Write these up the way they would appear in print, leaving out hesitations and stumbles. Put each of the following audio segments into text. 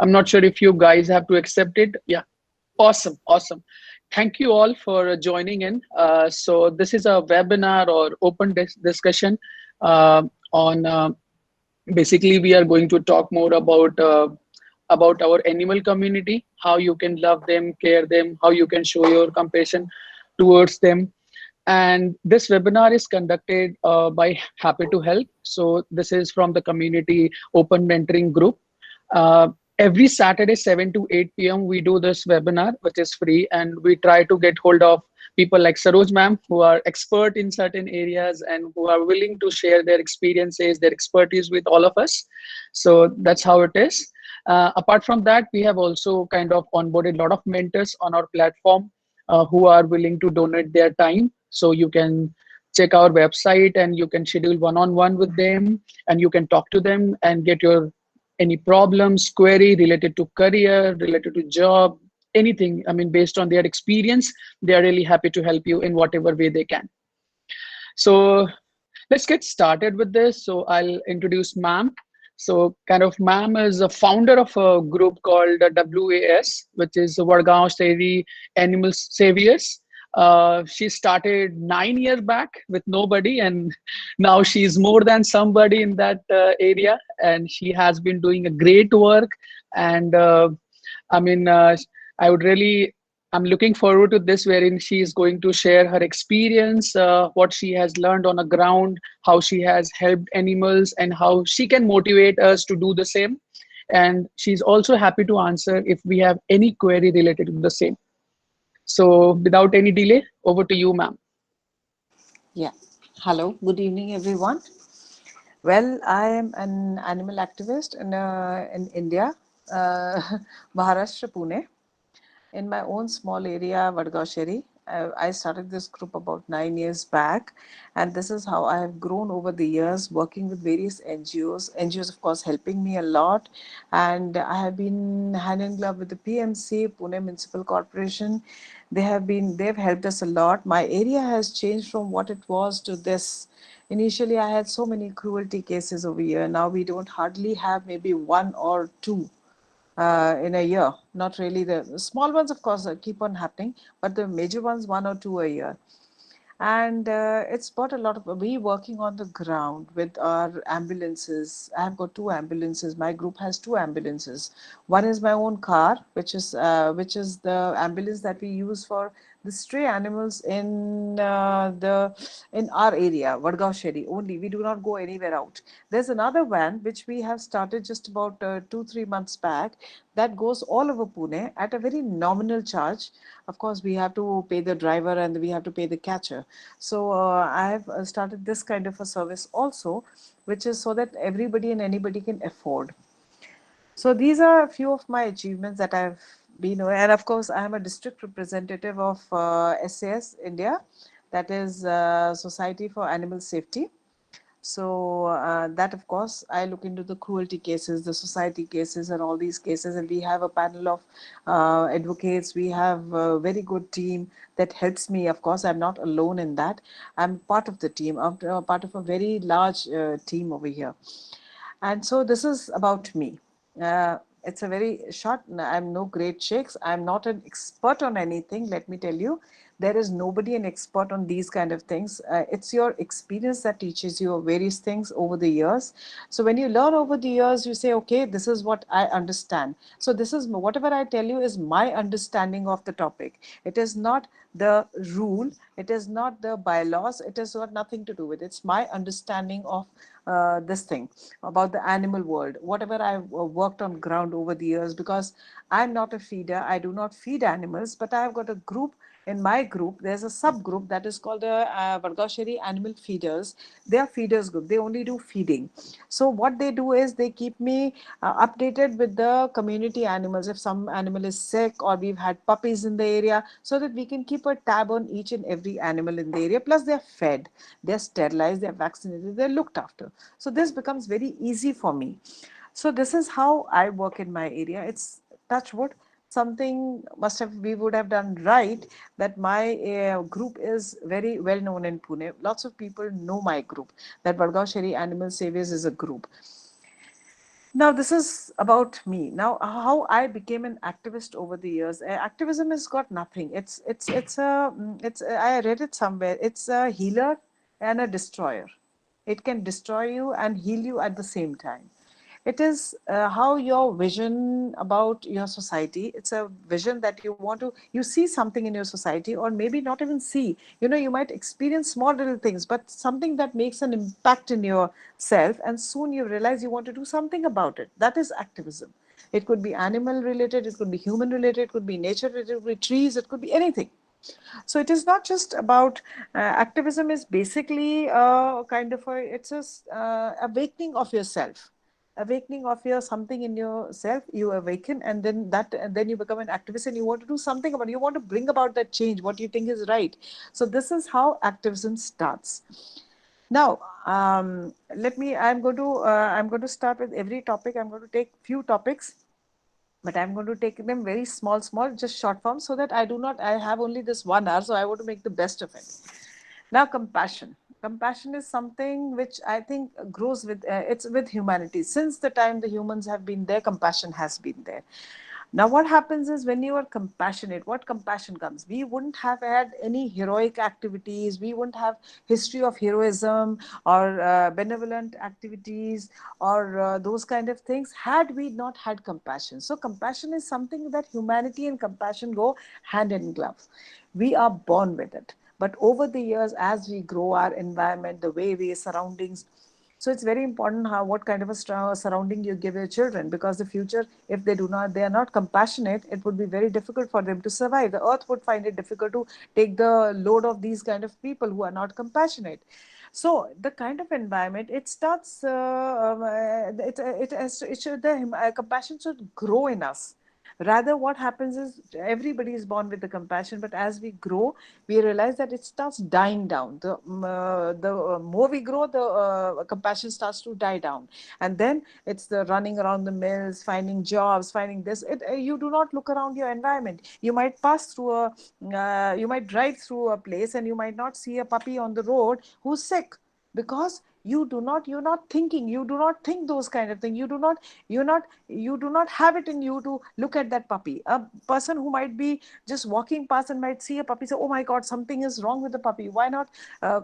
I'm not sure if you guys have to accept it. Yeah, awesome, awesome. Thank you all for joining in. So this is a webinar or open discussion on basically we are going to talk more about our animal community, how you can love them, care them, how you can show your compassion towards them. And this webinar is conducted by Happy to Help. So this is from the community open mentoring group. Uh, every Saturday, 7 to 8 p.m., we do this webinar, which is free. And we try to get hold of people like Saroj ma'am, who are expert in certain areas and who are willing to share their experiences, their expertise with all of us. So that's how it is. Apart from that, we have also kind of onboarded a lot of mentors on our platform who are willing to donate their time. So you can check our website and you can schedule one-on-one with them and you can talk to them and get your any problems, query related to career, related to job, anything. I mean, based on their experience, they are really happy to help you in whatever way they can. So let's get started with this. So I'll introduce ma'am. So kind of ma'am is a founder of a group called WAS, which is Wadgaonsheri Animal Saviors. She started 9 years back with nobody, and now she's more than somebody in that area, and she has been doing a great work. And I mean, I would really, I'm looking forward to this, wherein she is going to share her experience, what she has learned on the ground, how she has helped animals, and how she can motivate us to do the same. And she's also happy to answer if we have any query related to the same. So without any delay, over to you, ma'am. Yeah. Hello. Good evening, everyone. Well, I am an animal activist in India, uh, Maharashtra, Pune, in my own small area, Wadgaonsheri. I started this group about 9 years back, and this is how I have grown over the years, working with various NGOs. NGOs, of course, helping me a lot, and I have been hand in glove with the PMC, Pune Municipal Corporation. They've helped us a lot. My area has changed from what it was to this. Initially, I had so many cruelty cases over here. Now we don't hardly have maybe one or two in a year. Not really the small ones, of course, keep on happening, but the major ones, one or two a year. And it's brought a lot of we working on the ground with our ambulances. I have got two ambulances. My group has two ambulances. One is my own car, which is the ambulance that we use for the stray animals in our area, Wadgaonsheri only. We do not go anywhere out. There's another van which we have started just about 2-3 months back that goes all over Pune at a very nominal charge. Of course, we have to pay the driver and we have to pay the catcher. So I have started this kind of a service also, which is so that everybody and anybody can afford. So these are a few of my achievements that I've been, and of course, I am a district representative of SAS India, that is Society for Animal Safety. So that, of course, I look into the cruelty cases, the society cases, and all these cases. And we have a panel of advocates. We have a very good team that helps me. Of course, I'm not alone in that. I'm part of the team. I'm part of a very large team over here. And so this is about me. It's a very short, I'm no great shakes. I'm not an expert on anything, let me tell you. There is nobody an expert on these kind of things. It's your experience that teaches you various things over the years. So when you learn over the years, you say, okay, this is what I understand. So this is whatever I tell you is my understanding of the topic. It is not the rule. It is not the bylaws. It has got nothing to do with it. It's my understanding of this thing about the animal world, whatever I've worked on ground over the years, because I'm not a feeder. I do not feed animals, but I've got a group. In my group, there's a subgroup that is called the Wadgaonsheri Animal Feeders. They are feeders group. They only do feeding. So what they do is they keep me updated with the community animals. If some animal is sick or we've had puppies in the area, so that we can keep a tab on each and every animal in the area. Plus they're fed, they're sterilized, they're vaccinated, they're looked after. So this becomes very easy for me. So this is how I work in my area. It's touch wood, something must have we would have done right, that my group is very well known in Pune. Lots of people know my group, that Wadgaonsheri Animal Saviors is a group. Now, this is about me. Now, how I became an activist over the years. Activism has got nothing. I read it somewhere. It's a healer and a destroyer. It can destroy you and heal you at the same time. It is how your vision about your society. It's a vision that you see something in your society, or maybe not even see. You might experience small little things, but something that makes an impact in yourself, and soon you realize you want to do something about it. That is activism. It could be animal related, it could be human related, it could be nature related, it could be trees, it could be anything. So it is not just about activism is basically kind of it's a awakening of yourself, awakening of your something in yourself. You awaken, and then you become an activist, and you want to do something about it. You want to bring about that change, what you think is right. So this is how activism starts. Now, I'm going to start with every topic. I'm going to take few topics, but I'm going to take them very small, just short form, so that I have only this 1 hour, so I want to make the best of it. Now, compassion. Compassion is something which I think grows it's with humanity. Since the time the humans have been there, compassion has been there. Now, what happens is when you are compassionate, what compassion comes? We wouldn't have had any heroic activities. We wouldn't have history of heroism or benevolent activities or those kind of things had we not had compassion. So, compassion is something that humanity and compassion go hand in glove. We are born with it. But over the years, as we grow our environment, the way we surroundings, so it's very important how what kind of a surrounding you give your children, because the future, if they are not compassionate, it would be very difficult for them to survive. The earth would find it difficult to take the load of these kind of people who are not compassionate. So the kind of environment it starts, it has to, it should the compassion should grow in us. Rather, what happens is everybody is born with the compassion, but as we grow, we realize that it starts dying down. The more we grow, the compassion starts to die down, and then it's the running around the mills, finding jobs, finding this. You do not look around your environment. You might drive through a place, and you might not see a puppy on the road who's sick, because you're not thinking, you do not think those kind of things. You do not have it in you to look at that puppy. A person who might be just walking past and might see a puppy, say, oh my god, something is wrong with the puppy. Why not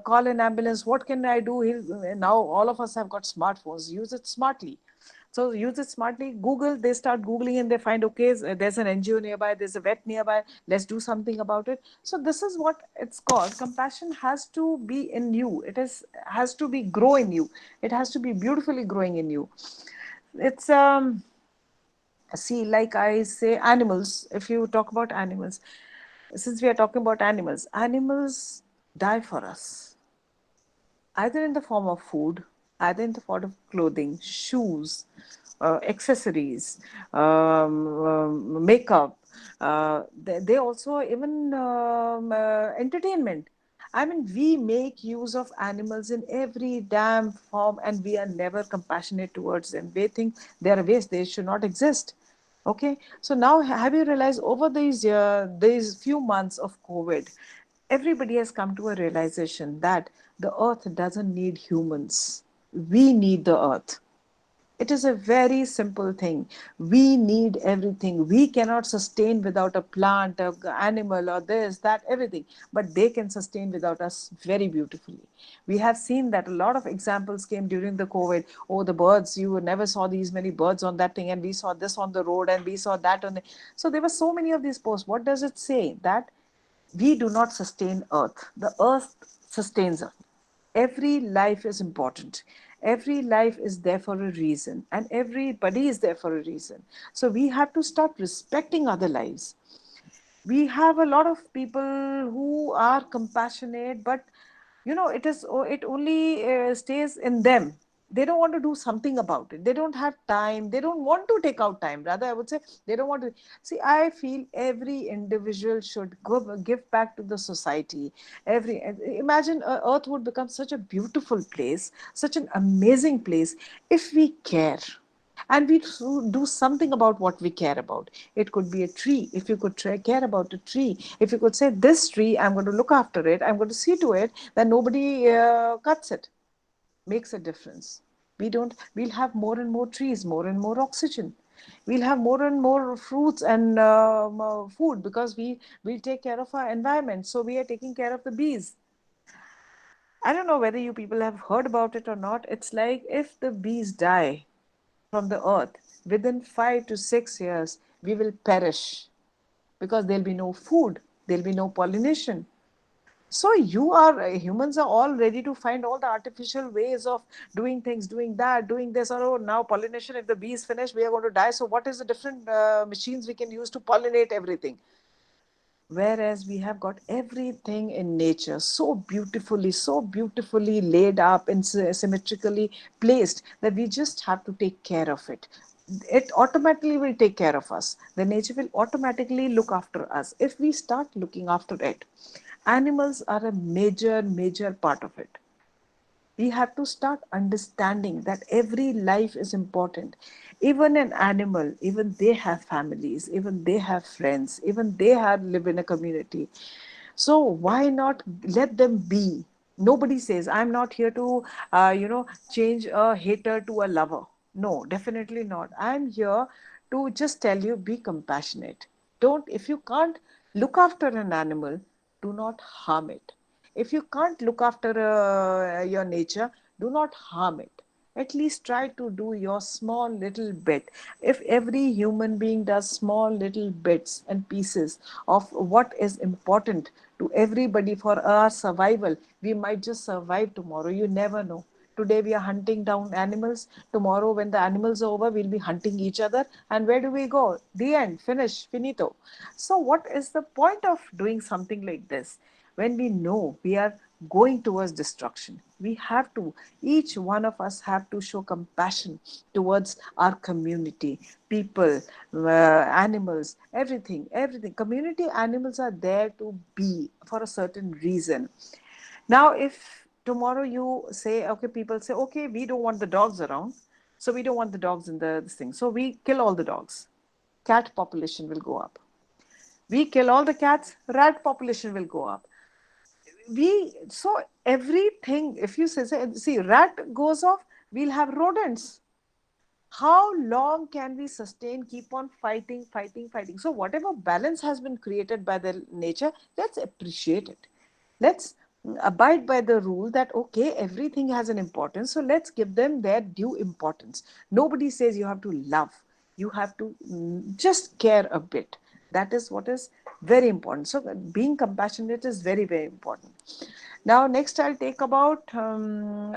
call an ambulance? What can I do? Now all of us have got smartphones. Use it smartly. So use it smartly. Google, they start Googling and they find, okay, there's an NGO nearby, there's a vet nearby, let's do something about it. So this is what it's called. Compassion has to be in you. Has to be grow in you. It has to be beautifully growing in you. It's see, like I say, animals, if you talk about animals, since we are talking about animals die for us, either in the form of food, either in the form of clothing, shoes, accessories, makeup. They also even entertainment. I mean, we make use of animals in every damn form, and we are never compassionate towards them. We think they are a waste; they should not exist. Okay, so now have you realized over these few months of COVID, everybody has come to a realization that the earth doesn't need humans. We need the earth. It is a very simple thing. We need everything. We cannot sustain without a plant, an animal, or this, that, everything. But they can sustain without us very beautifully. We have seen that a lot of examples came during the COVID. Oh, the birds, you never saw these many birds on that thing, and we saw this on the road, and we saw that on the. So there were so many of these posts. What does it say? That we do not sustain earth. The earth sustains us. Every life is important. Every life is there for a reason, and everybody is there for a reason. So we have to start respecting other lives. We have a lot of people who are compassionate, but it only stays in them. They don't want to do something about it. They don't have time. They don't want to take out time. Rather, I would say they don't want to. See, I feel every individual should give back to the society. Every Imagine earth would become such a beautiful place, such an amazing place, if we care and we do something about what we care about. It could be a tree. If you could care about a tree, if you could say, this tree, I'm going to look after it, I'm going to see to it that nobody cuts it, makes a difference. We'll have more and more trees, more and more oxygen. We'll have more and more fruits and food, because we'll take care of our environment. So we are taking care of the bees. I don't know whether you people have heard about it or not. It's like if the bees die from the earth, within 5 to 6 years, we will perish, because there'll be no food, there'll be no pollination. So humans are all ready to find all the artificial ways of doing things, doing that, doing this. Or, oh, now pollination, if the bee is finished, we are going to die. So what is the different machines we can use to pollinate everything? Whereas we have got everything in nature so beautifully laid up and symmetrically placed, that we just have to take care of it. It automatically will take care of us. The nature will automatically look after us if we start looking after it. Animals are a major part of it. We have to start understanding that every life is important. Even an animal, even they have families, even they have friends, even they have live in a community. So why not let them be? Nobody says I'm not here to change a hater to a lover. No, definitely not. I'm here to just tell you, be compassionate. Don't, if you can't look after an animal, do not harm it. If you can't look after your nature, do not harm it. At least try to do your small little bit. If every human being does small little bits and pieces of what is important to everybody for our survival, we might just survive tomorrow. You never know. Today we are hunting down animals. Tomorrow, when the animals are over, we'll be hunting each other. And where do we go? The end, finish, finito. So, what is the point of doing something like this? When we know we are going towards destruction, we have to, each one of us have to show compassion towards our community, people, animals, everything. Community animals are there to be for a certain reason. Now, if tomorrow you say, okay, people say, okay, we don't want the dogs around, so we don't want the dogs in this thing, so we kill all the dogs. Cat population will go up. We kill all the cats, rat population will go up. So everything, if you say, see, rat goes off, we'll have rodents. How long can we sustain, keep on fighting? So whatever balance has been created by the nature, let's appreciate it. Let's abide by the rule that, okay, everything has an importance, so let's give them their due importance. Nobody says you have to love, you have to just care a bit. That is what is very important. So being compassionate is very important. Now next I'll take about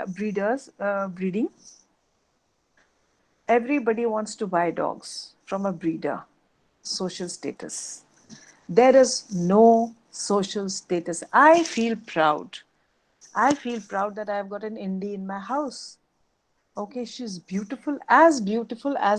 breeding. Everybody wants to buy dogs from a breeder. Social status. There is no social status. I feel proud. I feel proud that I've got an Indie in my house. Okay, she's beautiful as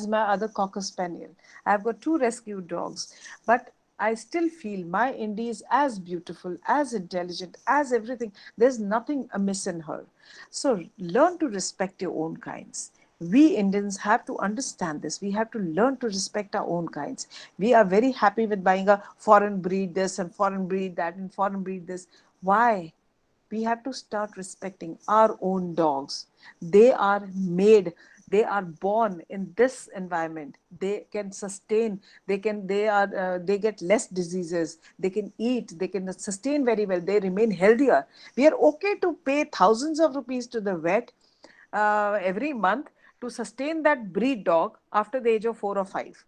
my other Cocker Spaniel. I've got two rescue dogs, but I still feel my Indie is as beautiful, as intelligent, as everything. There's nothing amiss in her. So learn to respect your own kinds. We Indians have to understand this. We have to learn to respect our own kinds. We are very happy with buying a foreign breed this and foreign breed that and foreign breed this. Why? We have to start respecting our own dogs. They are made, they are born in this environment. They can sustain, they get less diseases, they can eat, they can sustain very well, they remain healthier. We are okay to pay thousands of rupees to the vet every month to sustain that breed dog after the age of 4 or 5.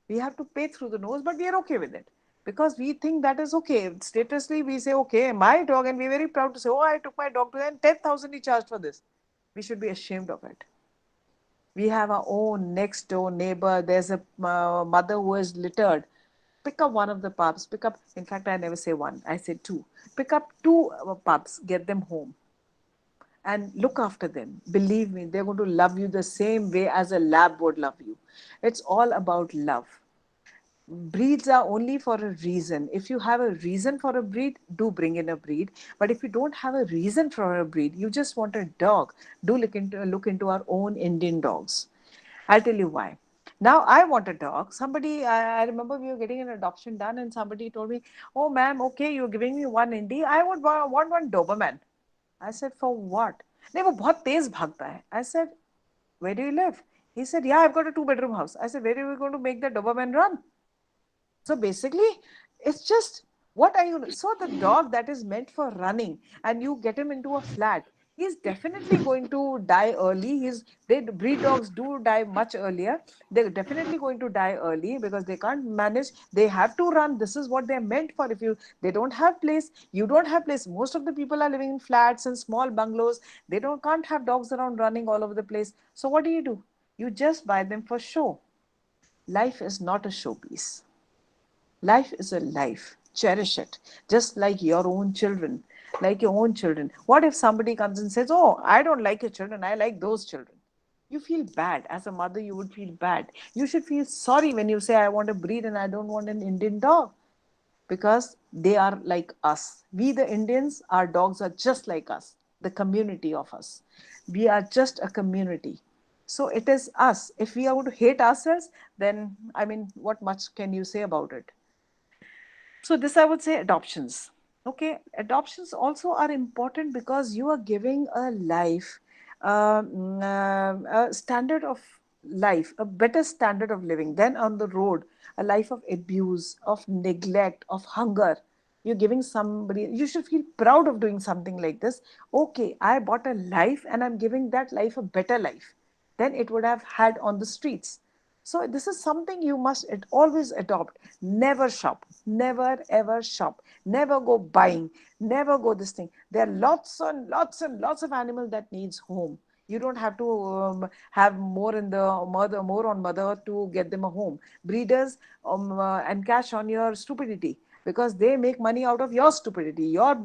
We have to pay through the nose, but we are okay with it because we think that is okay. Statutously, we say, okay, my dog, and we're very proud to say, oh, I took my dog to, and 10,000 he charged for this. We should be ashamed of it. We have our own next door neighbor. There's a mother who is littered. Pick up one of the pups. Pick up, in fact, I never say one, I say two. Pick up two pups, get them home and look after them. Believe me, they're going to love you the same way as a lab would love you. It's all about love. Breeds are only for a reason. If you have a reason for a breed, do bring in a breed. But if you don't have a reason for a breed, you just want a dog, do look into our own Indian dogs. I'll tell you why. Now I want a dog. I remember we were getting an adoption done, and somebody told me, "Oh, ma'am, okay, you're giving me one Indie. I would want one Doberman." I said, "For what?" नहीं वो बहुत तेज भागता है. I said, Where do you live? He said, yeah, I've got a two-bedroom house. I said, where are we going to make the Doberman run? So basically, it's just what are you? So the dog that is meant for running, and you get him into a flat, he's definitely going to die early. They breed dogs do die much earlier. They're definitely going to die early because they can't manage. They have to run. This is what they're meant for. If you they don't have place, you don't have place. Most of the people are living in flats and small bungalows. They don't can't have dogs around running all over the place. So what do? You just buy them for show. Life is not a showpiece. Life is a life. Cherish it. Just like your own children. Like your own children. What if somebody comes and says, oh, I don't like your children, I like those children? You feel bad. As a mother, you would feel bad. You should feel sorry when you say, I want to breed and I don't want an Indian dog. Because they are like us. We, the Indians, our dogs are just like us, the community of us. We are just a community. So it is us. If we are going to hate ourselves, then I mean, what much can you say about it? So this I would say adoptions. Okay, adoptions also are important because you are giving a life, a standard of life, a better standard of living than on the road, a life of abuse, of neglect, of hunger. You're giving somebody, you should feel proud of doing something like this. Okay, I bought a life and I'm giving that life a better life than it would have had on the streets. So this is something you must always adopt. Never shop. Never ever shop. Never go buying. Never go this thing. There are lots and lots and lots of animal that needs home. You don't have to have more in the mother, more on mother to get them a home. Breeders and cash on your stupidity because they make money out of your stupidity, your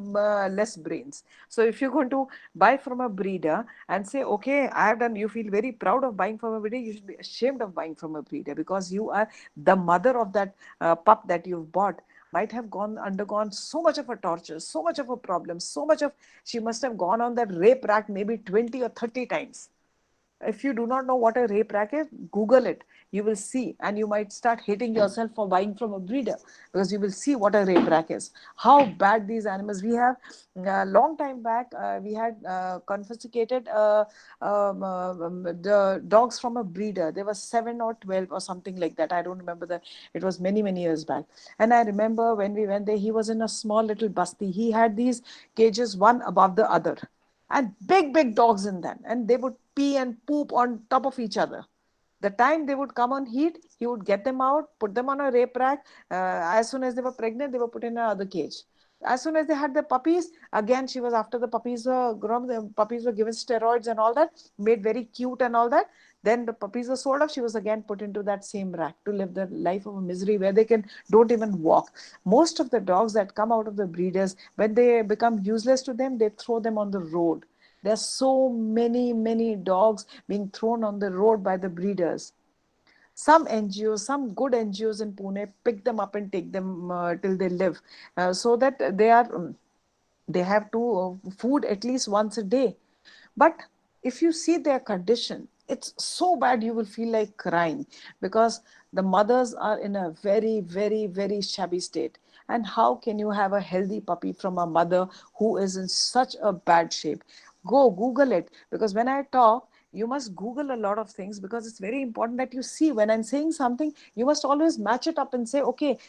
less brains. So if you're going to buy from a breeder and say, okay, I have done, you feel very proud of buying from a breeder, you should be ashamed of buying from a breeder because you are the mother of that pup that you've bought might have gone undergone so much of a torture, so much of a problem, so much of she must have gone on that rape rack maybe 20 or 30 times. If you do not know what a rape rack is, Google it. You will see, and you might start hating yourself for buying from a breeder because you will see what a rape rack is. How bad these animals. We have a long time back. We had confiscated the dogs from a breeder. There were 7 or 12 or something like that. I don't remember the. It was many years back. And I remember when we went there, he was in a small little basti. He had these cages one above the other and big dogs in them, and they would pee and poop on top of each other. The time they would come on heat, he would get them out, put them on a rape rack. As soon as they were pregnant, they were put in another cage. As soon as they had the puppies, again she was, after the puppies were grown, the puppies were given steroids and all that, made very cute and all that. Then the puppies were sold off, she was again put into that same rack to live the life of a misery where they can don't even walk. Most of the dogs that come out of the breeders, when they become useless to them, they throw them on the road. There are so many dogs being thrown on the road by the breeders. Some NGOs, some good NGOs in Pune pick them up and take them till they live, so that they have to food at least once a day. But if you see their condition, it's so bad you will feel like crying because the mothers are in a very shabby state. And how can you have a healthy puppy from a mother who is in such a bad shape? Go Google it, because when I talk, you must Google a lot of things, because it's very important that you see when I'm saying something, you must always match it up and say, okay,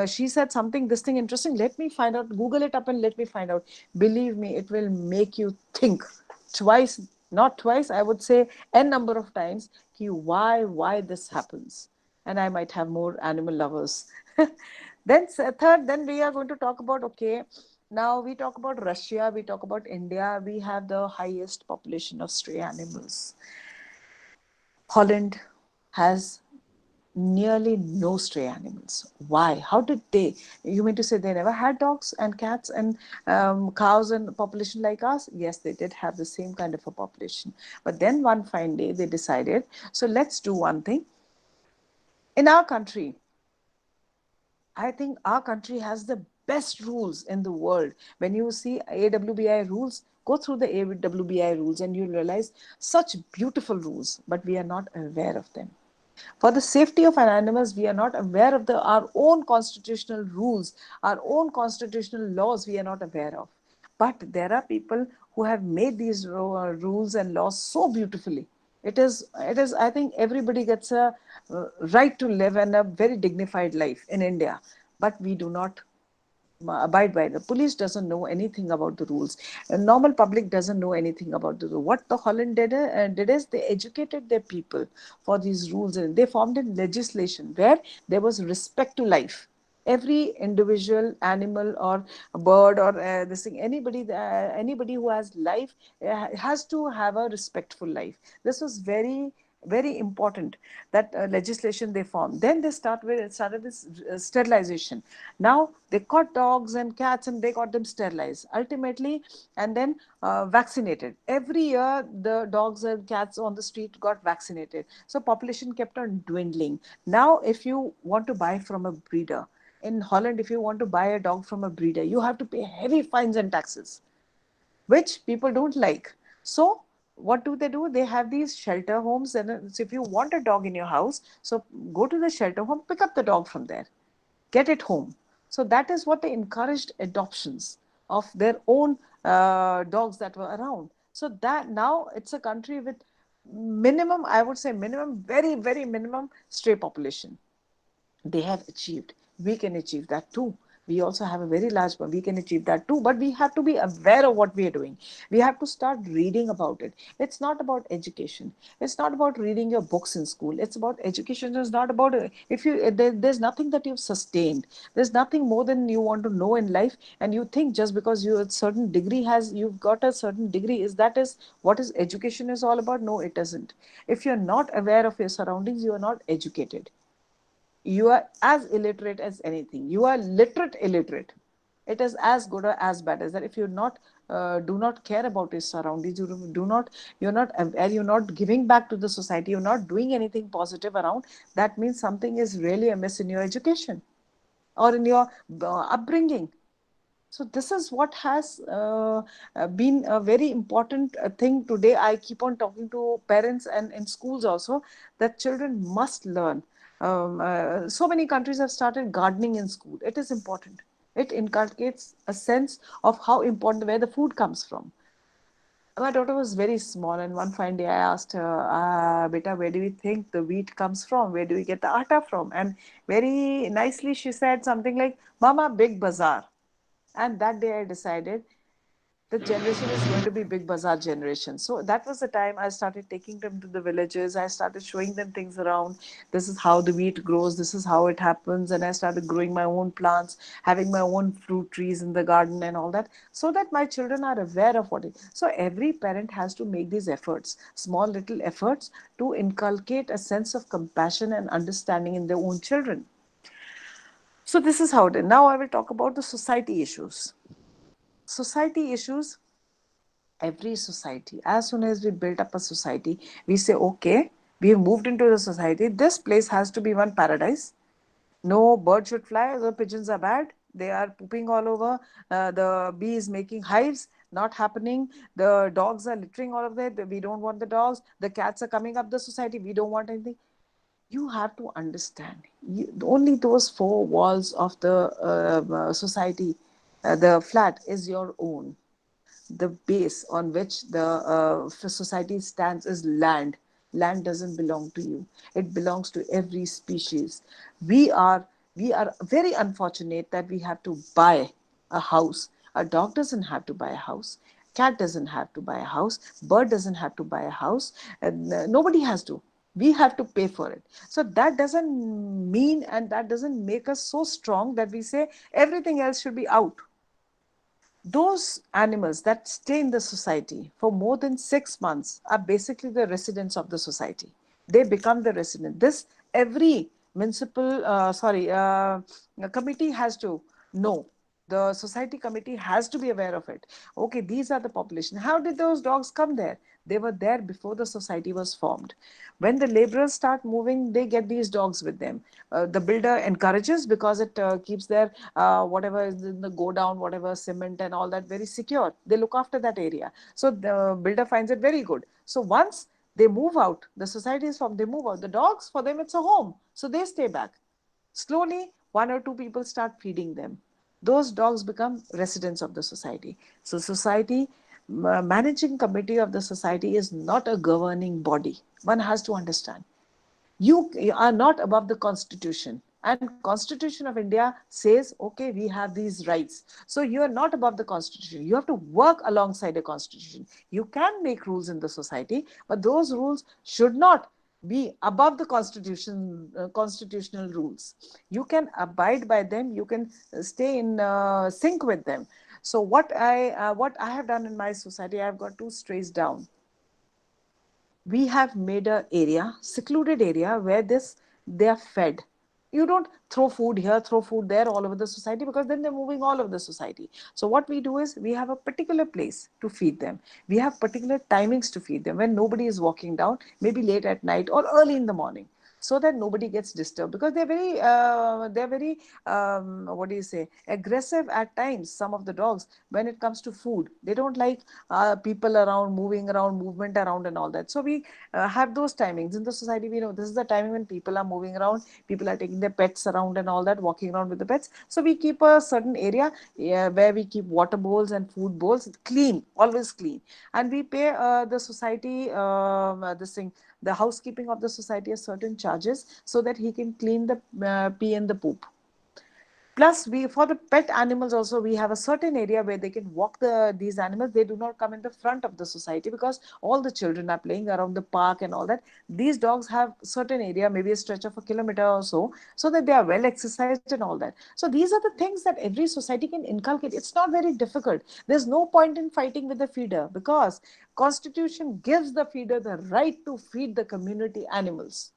she said something, this thing interesting, let me find out, Google it up and let me find out. Believe me, it will make you think twice, not twice, I would say n number of times, ki why this happens. And I might have more animal lovers. Then third, then we are going to talk about, okay, now we talk about Russia, we talk about India, we have the highest population of stray animals. Holland has nearly no stray animals. Why? How did they? You mean to say they never had dogs and cats and cows and population like us? Yes, they did have the same kind of a population. But then one fine day they decided, so let's do one thing. In our country, I think our country has the best rules in the world. When you see AWBI rules, go through the AWBI rules and you'll realize such beautiful rules, but we are not aware of them. For the safety of our animals, we are not aware of our own constitutional rules, our own constitutional laws, we are not aware of. But there are people who have made these rules and laws so beautifully. It is, I think everybody gets a right to live and a very dignified life in India, but we do not abide by. The police doesn't know anything about the rules. A normal public doesn't know anything about the rule. What the Holland did is they educated their people for these rules, and they formed a legislation where there was respect to life. Every individual animal or a bird or this thing, anybody who has life has to have a respectful life. This was very important, that legislation they formed. Then they started this sterilization. Now they caught dogs and cats and they got them sterilized ultimately, and then vaccinated. Every year the dogs and cats on the street got vaccinated, so population kept on dwindling. Now if you want to buy from a breeder in Holland, if you want to buy a dog from a breeder, you have to pay heavy fines and taxes, which people don't like. So what do? They have these shelter homes, and so if you want a dog in your house, so go to the shelter home, pick up the dog from there, get it home. So that is what they encouraged, adoptions of their own dogs that were around. So that now it's a country with minimum, I would say minimum, very minimum stray population. They have achieved. We can achieve that too. We also have a very large one. We can achieve that too. But we have to be aware of what we are doing. We have to start reading about it. It's not about education. It's not about reading your books in school. It's about education. It's not about if you there's nothing that you've sustained. There's nothing more than you want to know in life. And you think just because you a certain degree has you've got a certain degree, is that is what is education is all about? No, it isn't. If you're not aware of your surroundings, you are not educated. You are as illiterate as anything. You are literate illiterate. It is as good or as bad as that. If you're not do not care about your surroundings, you're not aware, you're not giving back to the society, you're not doing anything positive around, that means something is really amiss in your education or in your upbringing. So this is what has been a very important thing today. I keep on talking to parents and in schools also, that children must learn. So many countries have started gardening in school. It is important. It inculcates a sense of how important where the food comes from. My daughter was very small, and one fine day I asked her, "Beta, where do you think the wheat comes from? Where do we get the atta from?" And very nicely she said something like, "Mama, big bazaar." And that day I decided the generation is going to be big bazaar generation. So that was the time I started taking them to the villages. I started showing them things around. This is how the wheat grows. This is how it happens. And I started growing my own plants, having my own fruit trees in the garden and all that, so that my children are aware of what it is. So every parent has to make these efforts, small little efforts, to inculcate a sense of compassion and understanding in their own children. So this is how it is. Now I will talk about the society issues. Society issues, every society, as soon as we build up a society, we say, okay, we have moved into the society, this place has to be one paradise. No bird should fly, the pigeons are bad, they are pooping all over, the bee is making hives, not happening, the dogs are littering all of that, we don't want the dogs, the cats are coming up the society, we don't want anything. You have to understand, only those four walls of the society, the flat is your own. The base on which the society stands is land. Land doesn't belong to you. It belongs to every species. We are we are very unfortunate that we have to buy a house. A dog doesn't have to buy a house. Cat doesn't have to buy a house. Bird doesn't have to buy a house. And nobody has to. We have to pay for it. So that doesn't mean, and that doesn't make us so strong that we say everything else should be out. Those animals that stay in the society for more than 6 months are basically the residents of the society. They become the resident. This every municipal, committee has to know. The society committee has to be aware of it. Okay, these are the population. How did those dogs come there? They were there before the society was formed. When the laborers start moving, they get these dogs with them. The builder encourages, because it keeps their whatever is in the go down, whatever cement and all that, very secure. They look after that area. So the builder finds it very good. So once they move out, the society is formed, they move out. The dogs, for them, it's a home. So they stay back. Slowly, one or two people start feeding them. Those dogs become residents of the society. So society managing committee of the society is not a governing body. One has to understand. You are not above the constitution, and constitution of India says, okay, we have these rights. So you are not above the constitution. You have to work alongside the constitution. You can make rules in the society, but those rules should not be above the constitution, constitutional rules. You can abide by them. You can stay in sync with them. So what I have done in my society, I have got two strays down. We have made a area, secluded area, where this they are fed. You don't throw food here, throw food there all over the society, because then they're moving all over the society. So what we do is, we have a particular place to feed them. We have particular timings to feed them, when nobody is walking down, maybe late at night or early in the morning, so that nobody gets disturbed, because they're very what do you say, aggressive at times, some of the dogs, when it comes to food. They don't like people around, moving around, movement around and all that. So we have those timings in the society. We know this is the timing when people are moving around, people are taking their pets around and all that, walking around with the pets. So we keep a certain area, yeah, where we keep water bowls and food bowls clean, always clean. And we pay the society this thing, the housekeeping of the society, a certain charges, so that he can clean the pee and the poop. Plus, we, for the pet animals also, we have a certain area where they can walk these animals. They do not come in the front of the society, because all the children are playing around the park and all that. These dogs have certain area, maybe a stretch of a kilometer or so that they are well exercised and all that. So these are the things that every society can inculcate. It's not very difficult. There's no point in fighting with the feeder, because Constitution gives the feeder the right to feed the community animals.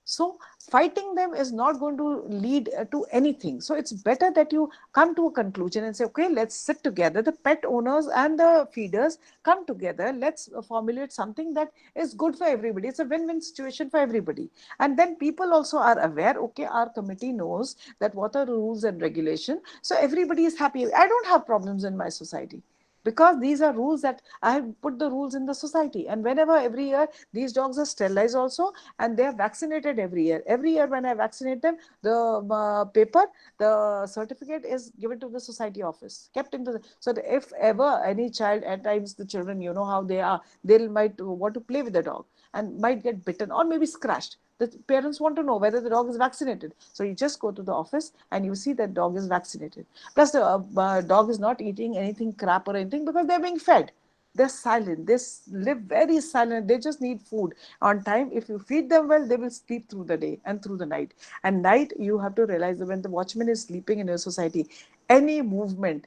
So fighting them is not going to lead to anything. So it's better that you come to a conclusion and say, okay, let's sit together. The pet owners and the feeders come together. Let's formulate something that is good for everybody. It's a win-win situation for everybody. And then people also are aware, okay, our committee knows that what are the rules and regulation. So everybody is happy. I don't have problems in my society, because these are rules that I have put the rules in the society. And whenever, every year, these dogs are sterilized also, and they are vaccinated every year. When I vaccinate them, the paper, the certificate is given to the society office, kept into the, so that if ever any child, at times the children, you know how they are, they might want to play with the dog and might get bitten or maybe scratched. The parents want to know whether the dog is vaccinated. So you just go to the office and you see that dog is vaccinated. Plus, the dog is not eating anything crap or anything, because they're being fed. They're silent. They live very silent. They just need food on time. If you feed them well, they will sleep through the day and through the night. And night, you have to realize that when the watchman is sleeping in your society, any movement,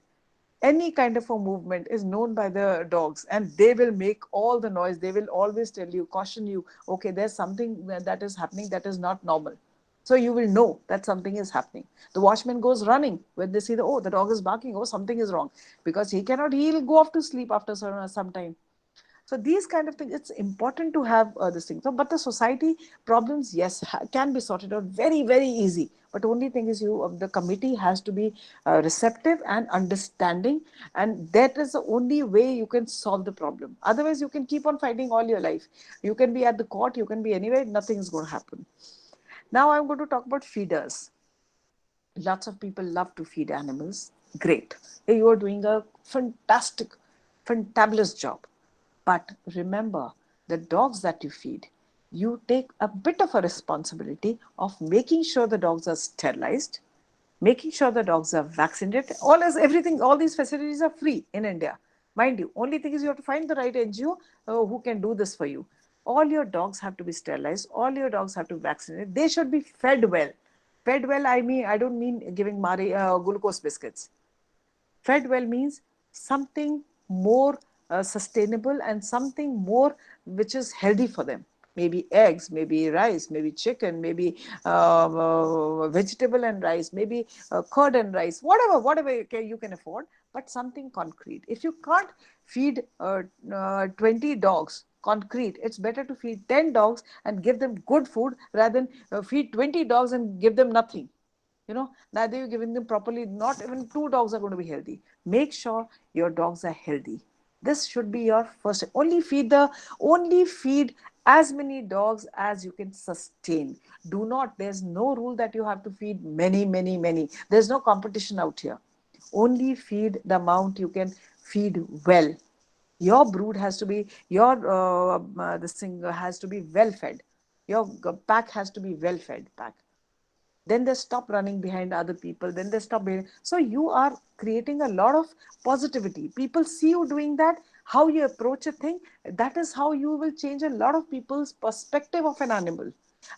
any kind of a movement is known by the dogs, and they will make all the noise. They will always tell you, caution you, okay, there's something that is happening that is not normal. So you will know that something is happening. The watchman goes running when they see the dog is barking, oh, something is wrong, because he'll go off to sleep after some time. So these kind of things, it's important to have this thing. So, but the society problems, yes, can be sorted out very, very easy. But only thing is, the committee has to be receptive and understanding, and that is the only way you can solve the problem. Otherwise, you can keep on fighting all your life. You can be at the court, you can be anywhere, nothing is going to happen. Now I'm going to talk about feeders. Lots of people love to feed animals. Great. You are doing a fantastic, fantabulous job. But remember, the dogs that you feed, you take a bit of a responsibility of making sure the dogs are sterilized, making sure the dogs are vaccinated. Everything, all these facilities are free in India. Mind you, only thing is, you have to find the right NGO who can do this for you. All your dogs have to be sterilized. All your dogs have to be vaccinated. They should be fed well. Fed well, I don't mean giving glucose biscuits. Fed well means something more sustainable and something more which is healthy for them. Maybe eggs, maybe rice, maybe chicken, maybe vegetable and rice, maybe curd and rice, whatever you can afford, but something concrete. If you can't feed 20 dogs concrete, it's better to feed 10 dogs and give them good food, rather than feed 20 dogs and give them nothing. Neither you're giving them properly. Not even two dogs are going to be healthy. Make sure your dogs are healthy. This should be your first. Only feed as many dogs as you can sustain. There's no rule that you have to feed many. There's no competition out here. Only feed the amount you can feed well. Your brood has to be, your this thing has to be well fed. Your pack has to be well fed pack. Then they stop running behind other people, then they stop being, so you are creating a lot of positivity. People see you doing that, how you approach a thing, that is how you will change a lot of people's perspective of an animal.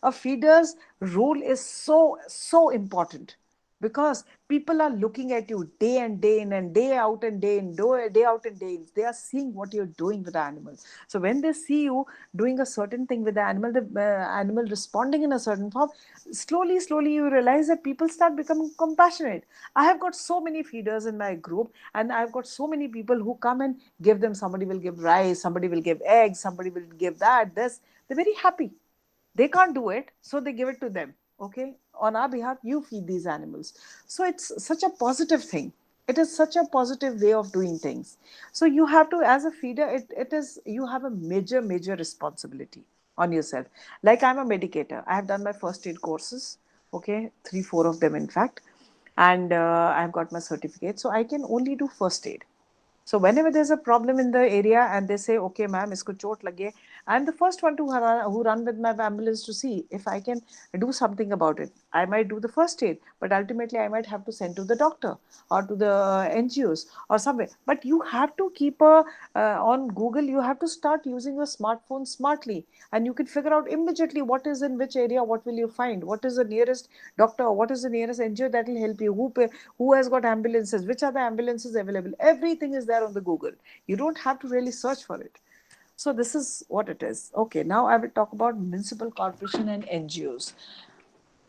A feeder's role is so important, because people are looking at you day and day in and day out and day in, day out and day in. They are seeing what you're doing with the animal. So when they see you doing a certain thing with the animal, the animal responding in a certain form, slowly you realize that people start becoming compassionate. I have got so many feeders in my group, and I've got so many people who come and give them. Somebody will give rice, somebody will give eggs, somebody will give that, this. They're very happy. They can't do it, so they give it to them. Okay, on our behalf, you feed these animals. So it's such a positive thing. It is such a positive way of doing things. So you have to, as a feeder, it is, you have a major responsibility on yourself. Like, I'm a medicator. I have done my first aid courses, okay, 3 4 of them in fact. And I've got my certificate, so I can only do first aid. So whenever there's a problem in the area and they say, okay, ma'am, isko chot lage, I'm the first one to who run with my ambulance to see if I can do something about it. I might do the first aid, but ultimately I might have to send to the doctor or to the NGOs or somewhere. But you have to keep on Google, you have to start using your smartphone smartly, and you can figure out immediately what is in which area, what will you find, what is the nearest doctor, what is the nearest NGO that will help you, who has got ambulances, which are the ambulances available. Everything is there on the Google. You don't have to really search for it. So this is what it is. Okay, now I will talk about municipal corporation and NGOs.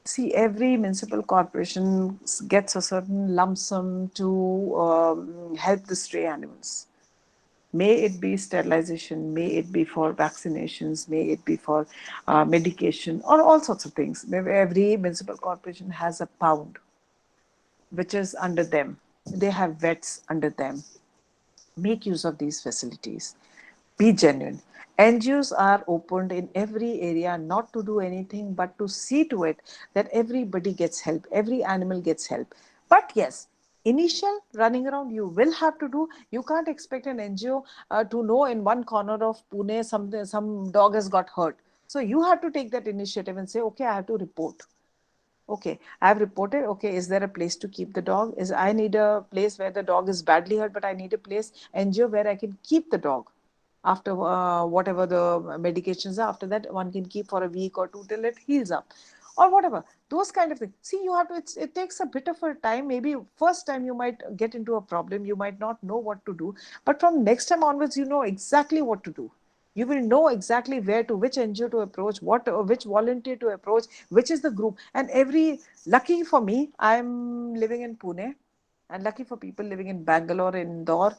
See, every municipal corporation gets a certain lump sum to help the stray animals. May it be sterilization, may it be for vaccinations, may it be for medication, or all sorts of things. Maybe every municipal corporation has a pound which is under them. They have vets under them. Make use of these facilities. Be genuine. NGOs are opened in every area not to do anything but to see to it that everybody gets help, every animal gets help. But yes, initial running around you will have to do. You can't expect an NGO to know in one corner of Pune some dog has got hurt. So you have to take that initiative and say, okay, I have to report. Okay, I've reported. Okay, is there a place to keep the dog? Is I need a place where the dog is badly hurt, but I need a place, NGO, where I can keep the dog after whatever the medications are. After that, one can keep for a week or two till it heals up, or whatever. Those kind of things. See, you have to. It takes a bit of a time. Maybe first time you might get into a problem. You might not know what to do, but from next time onwards, you know exactly what to do. You will know exactly where to, which NGO to approach, what, which volunteer to approach, which is the group. And every, lucky for me, I'm living in Pune, and lucky for people living in Bangalore, in Indore,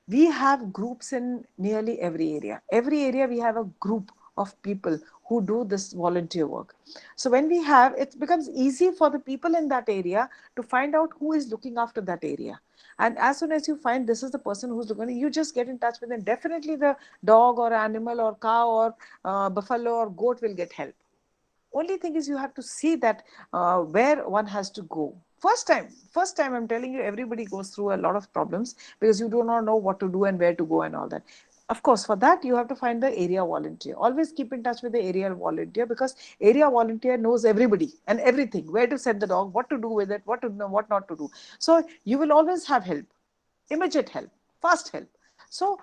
we have groups in nearly every area. Every area we have a group of people who do this volunteer work. So when we have, it becomes easy for the people in that area to find out who is looking after that area. And as soon as you find this is the person who's looking, you just get in touch with them. Definitely the dog or animal or cow or buffalo or goat will get help. Only thing is you have to see that where one has to go. First time I'm telling you, everybody goes through a lot of problems because you do not know what to do and where to go and all that. Of course, for that you have to find the area volunteer. Always keep in touch with the area volunteer, because area volunteer knows everybody and everything, where to send the dog, what to do with it, what not to do. So you will always have help, immediate help, fast help. So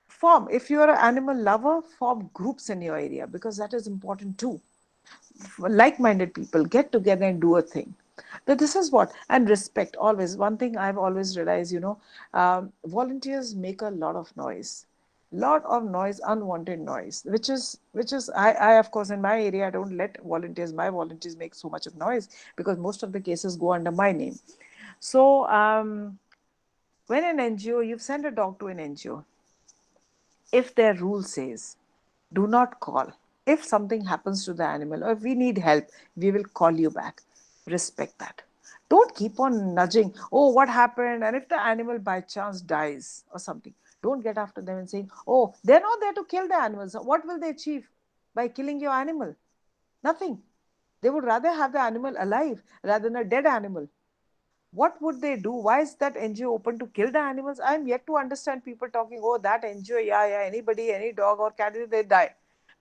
form, if you are an animal lover, form groups in your area, because that is important too. Like-minded people get together and do a thing. But this is what, and respect. Always, one thing I've always realized, volunteers make a lot of noise, unwanted noise, which is I of course in my area I don't let my volunteers make so much of noise, because most of the cases go under my name. So when an NGO, you've sent a dog to an NGO, if their rule says, do not call. If something happens to the animal or if we need help, we will call you back. Respect that. Don't keep on nudging, oh, what happened? And if the animal by chance dies or something, don't get after them and saying, oh, they're not there to kill the animals. What will they achieve by killing your animal? Nothing. They would rather have the animal alive rather than a dead animal. What would they do? Why is that NGO open to kill the animals? I'm yet to understand people talking, oh, that NGO, yeah, anybody, any dog or cat, they die.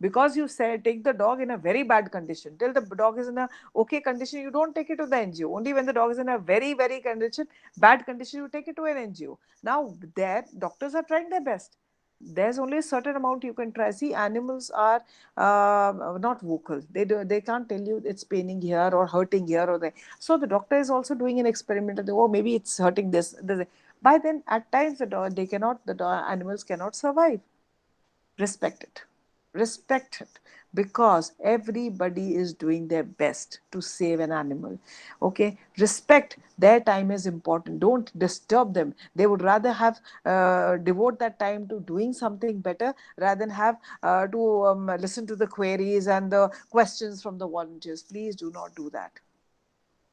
Because you say take the dog in a very bad condition. Till the dog is in a okay condition, you don't take it to the NGO. Only when the dog is in a very, very condition, bad condition, you take it to an NGO. Now, there, doctors are trying their best. There's only a certain amount you can try. See, animals are not vocal. They can't tell you it's paining here or hurting here or there. So the doctor is also doing an experiment. Oh, maybe it's hurting this. By then, at times the animals cannot survive. Respect it. Respect it, because everybody is doing their best to save an animal. Okay, respect their time is important. Don't disturb them. They would rather have devote that time to doing something better rather than have to listen to the queries and the questions from the volunteers. Please do not do that.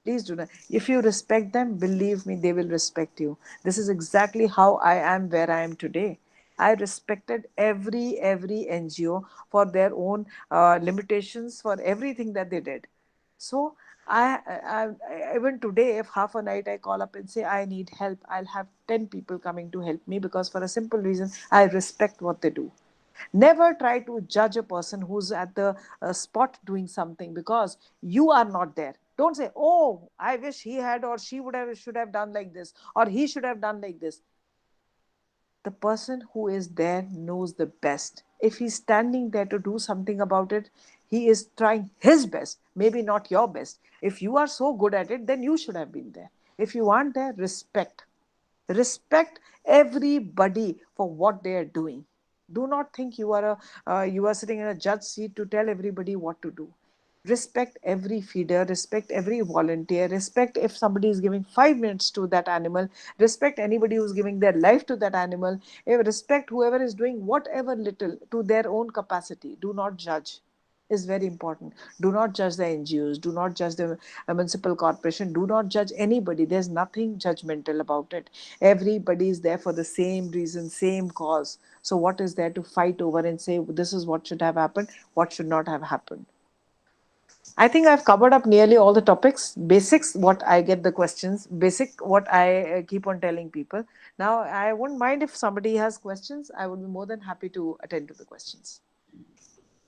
Please do not. If you respect them, believe me, they will respect you. This is exactly how I am where I am today. I respected every NGO for their own limitations, for everything that they did. So even today, if half a night I call up and say I need help, I'll have 10 people coming to help me, because for a simple reason, I respect what they do. Never try to judge a person who's at the spot doing something because you are not there. Don't say, oh, I wish he had or she would have should have done like this or he should have done like this. The person who is there knows the best. If he's standing there to do something about it, he is trying his best, maybe not your best. If you are so good at it, then you should have been there. If you aren't there, respect. Respect everybody for what they are doing. Do not think you are sitting in a judge seat to tell everybody what to do. Respect every feeder, respect every volunteer, respect if somebody is giving 5 minutes to that animal, respect anybody who's giving their life to that animal, respect whoever is doing whatever little to their own capacity. Do not judge is very important. Do not judge the NGOs, do not judge the municipal corporation, do not judge anybody. There's nothing judgmental about it. Everybody is there for the same reason, same cause. So what is there to fight over and say this is what should have happened, what should not have happened? I think I've covered up nearly all the topics. Basics, what I get the questions, basic, what I keep on telling people. Now, I wouldn't mind if somebody has questions. I would be more than happy to attend to the questions.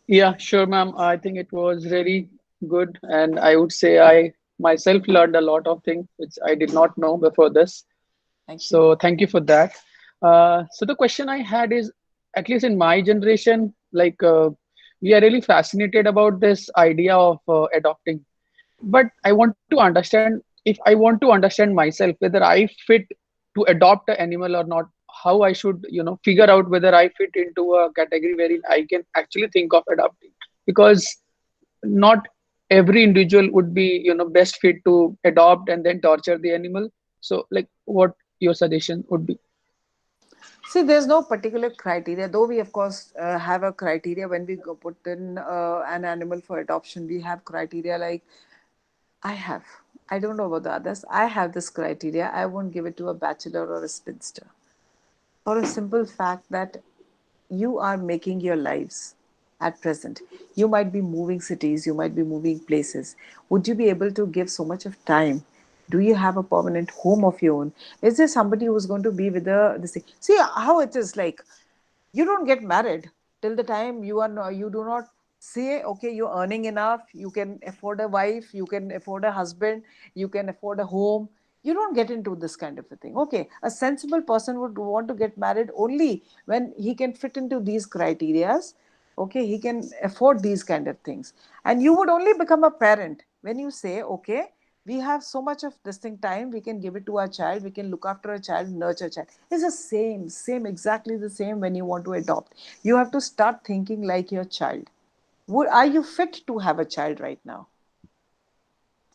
Yeah, sure, ma'am. I think it was really good, and I would say I myself learned a lot of things which I did not know before this. Thank you. So thank you for that. So the question I had is, at least in my generation, like we are really fascinated about this idea of adopting. But I want to understand, if I want to understand myself whether I fit to adopt an animal or not, how I should, figure out whether I fit into a category wherein I can actually think of adopting. Because not every individual would be, best fit to adopt and then torture the animal. So like, what your suggestion would be? See, there's no particular criteria, though we, of course, have a criteria when we go put in an animal for adoption. We have criteria like I have. I don't know about the others. I have this criteria. I won't give it to a bachelor or a spinster for a simple fact that you are making your lives at present. You might be moving cities, you might be moving places. Would you be able to give so much of time? Do you have a permanent home of your own? Is there somebody who's going to be with the this thing? See how it is like you don't get married till the time you are you do not say okay you're earning enough, you can afford a wife, you can afford a husband, you can afford a home. You don't get into this kind of a thing. Okay, a sensible person would want to get married only when he can fit into these criterias. Okay, he can afford these kind of things, and you would only become a parent when you say okay, we have so much of this thing time, we can give it to our child, we can look after a child, nurture a child. It's the same exactly the same when you want to adopt. You have to start thinking like your child. Are you fit to have a child right now?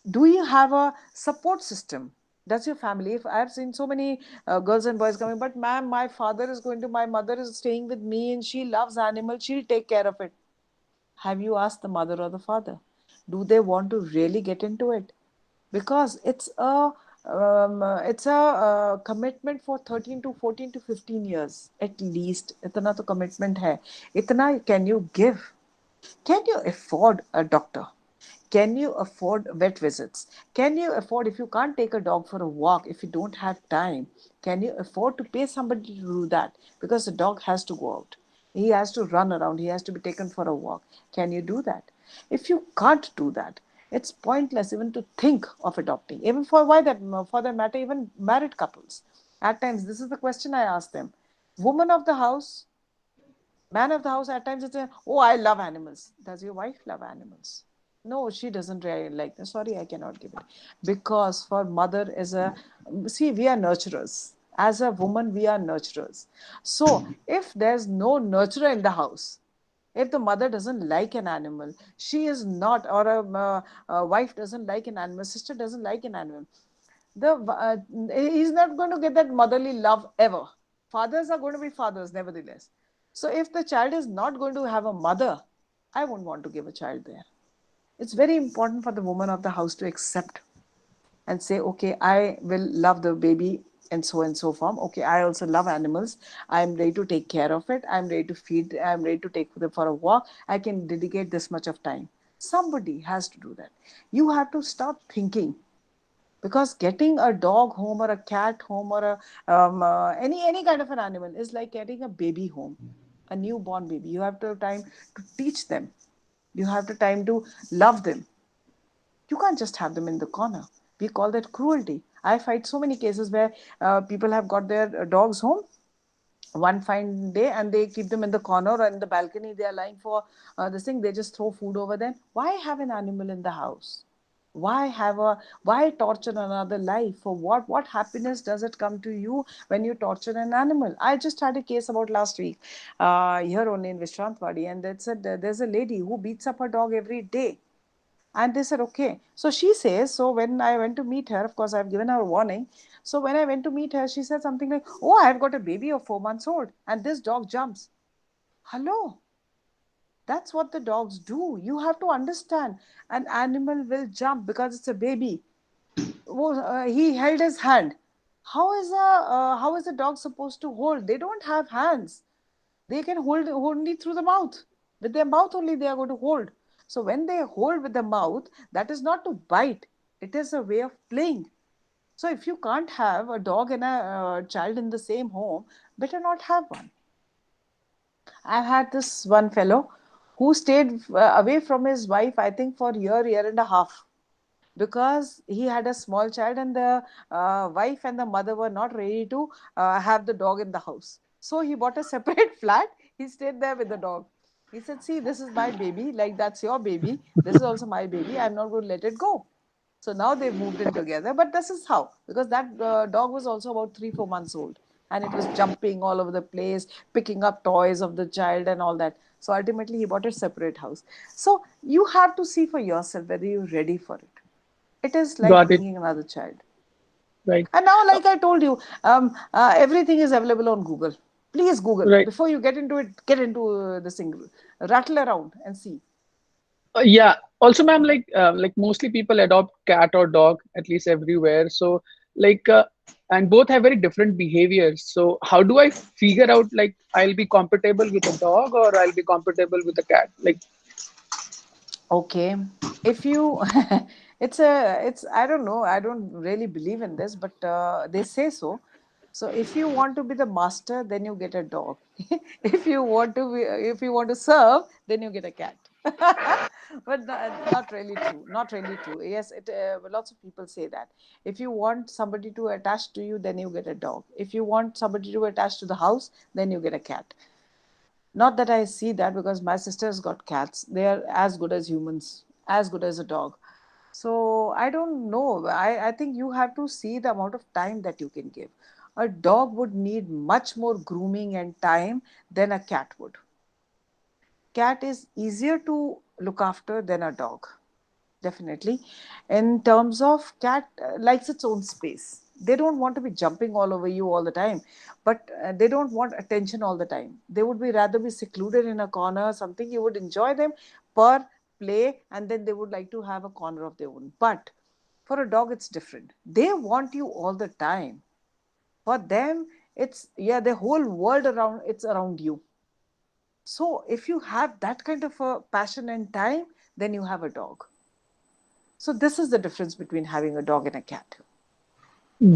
Do you have a support system? Does your family, if I've seen so many girls and boys coming, but ma'am, my father is going to, my mother is staying with me and she loves animals, she'll take care of it. Have you asked the mother or the father? Do they want to really get into it? Because it's a commitment for 13 to 14 to 15 years at least. इतना तो commitment है. इतना can you give? Can you afford a doctor? Can you afford vet visits? Can you afford, if you can't take a dog for a walk, if you don't have time, can you afford to pay somebody to do that? Because the dog has to go out. He has to run around. He has to be taken for a walk. Can you do that? If you can't do that, it's pointless even to think of adopting. Even for that matter, even married couples. At times, this is the question I ask them. Woman of the house, man of the house, at times it's a, oh, I love animals. Does your wife love animals? No, she doesn't really like them. Sorry, I cannot give it. Because for mother is a, see, we are nurturers. As a woman, we are nurturers. So if there's no nurturer in the house, if the mother doesn't like an animal, she is not, or a wife doesn't like an animal, sister doesn't like an animal, the he's not going to get that motherly love ever. Fathers are going to be fathers nevertheless. So if the child is not going to have a mother, I won't want to give a child there. It's very important for the woman of the house to accept and say, okay, I will love the baby and so form. Okay, I also love animals. I'm ready to take care of it. I'm ready to feed. I'm ready to take them for a walk. I can dedicate this much of time. Somebody has to do that. You have to start thinking, because getting a dog home or a cat home or a any kind of an animal is like getting a baby home, a newborn baby. You have to have time to teach them. You have to time to love them. You can't just have them in the corner. We call that cruelty. I find so many cases where people have got their dogs home one fine day and they keep them in the corner or in the balcony. They are lying for this thing. They just throw food over them. Why have an animal in the house? Why torture another life? For what happiness does it come to you when you torture an animal? I just had a case about last week here only in Vishrantwadi, and they said there's a lady who beats up her dog every day. And they said, okay. So she says, so when I went to meet her, of course, I've given her a warning. So when I went to meet her, she said something like, oh, I've got a baby of 4 months old and this dog jumps. Hello. That's what the dogs do. You have to understand. An animal will jump because it's a baby. He held his hand. How is a dog supposed to hold? They don't have hands. They can hold only through the mouth. With their mouth only they are going to hold. So when they hold with the mouth, that is not to bite. It is a way of playing. So if you can't have a dog and a child in the same home, better not have one. I've had this one fellow who stayed away from his wife, I think, for a year and a half, because he had a small child and the wife and the mother were not ready to have the dog in the house. So he bought a separate flat. He stayed there with the dog. He said, see, this is my baby, like that's your baby. This is also my baby. I'm not going to let it go. So now they've moved in together. But this is how, because that dog was also about 3, 4 months old and it was jumping all over the place, picking up toys of the child and all that. So ultimately, he bought a separate house. So you have to see for yourself whether you're ready for it. It is like Got it. bringing another child. Right. And now, like I told you, everything is available on Google. Please Google Right. before you get into it. Get into the single, rattle around and see. Yeah. Also, ma'am, like mostly people adopt cat or dog, at least everywhere. So, like, and both have very different behaviors. So, how do I figure out like I'll be compatible with a dog or I'll be compatible with a cat? Like, Okay, if you, it's I don't know. I don't really believe in this, but they say so. So if you want to be the master, then you get a dog. If you want to serve, then you get a cat. But not really true. Not really true. Yes, lots of people say that. If you want somebody to attach to you, then you get a dog. If you want somebody to attach to the house, then you get a cat. Not that I see that, because my sister's got cats. They are as good as humans, as good as a dog. So I don't know. I think you have to see the amount of time that you can give. A dog would need much more grooming and time than a cat would. Cat is easier to look after than a dog, definitely. In terms of cat likes its own space. They don't want to be jumping all over you all the time, but they don't want attention all the time. They would be rather be secluded in a corner, something you would enjoy them per play, and then they would like to have a corner of their own. But for a dog, it's different. They want you all the time. For them, it's, yeah, the whole world around, it's around you. So if you have that kind of a passion and time, then you have a dog. So this is the difference between having a dog and a cat.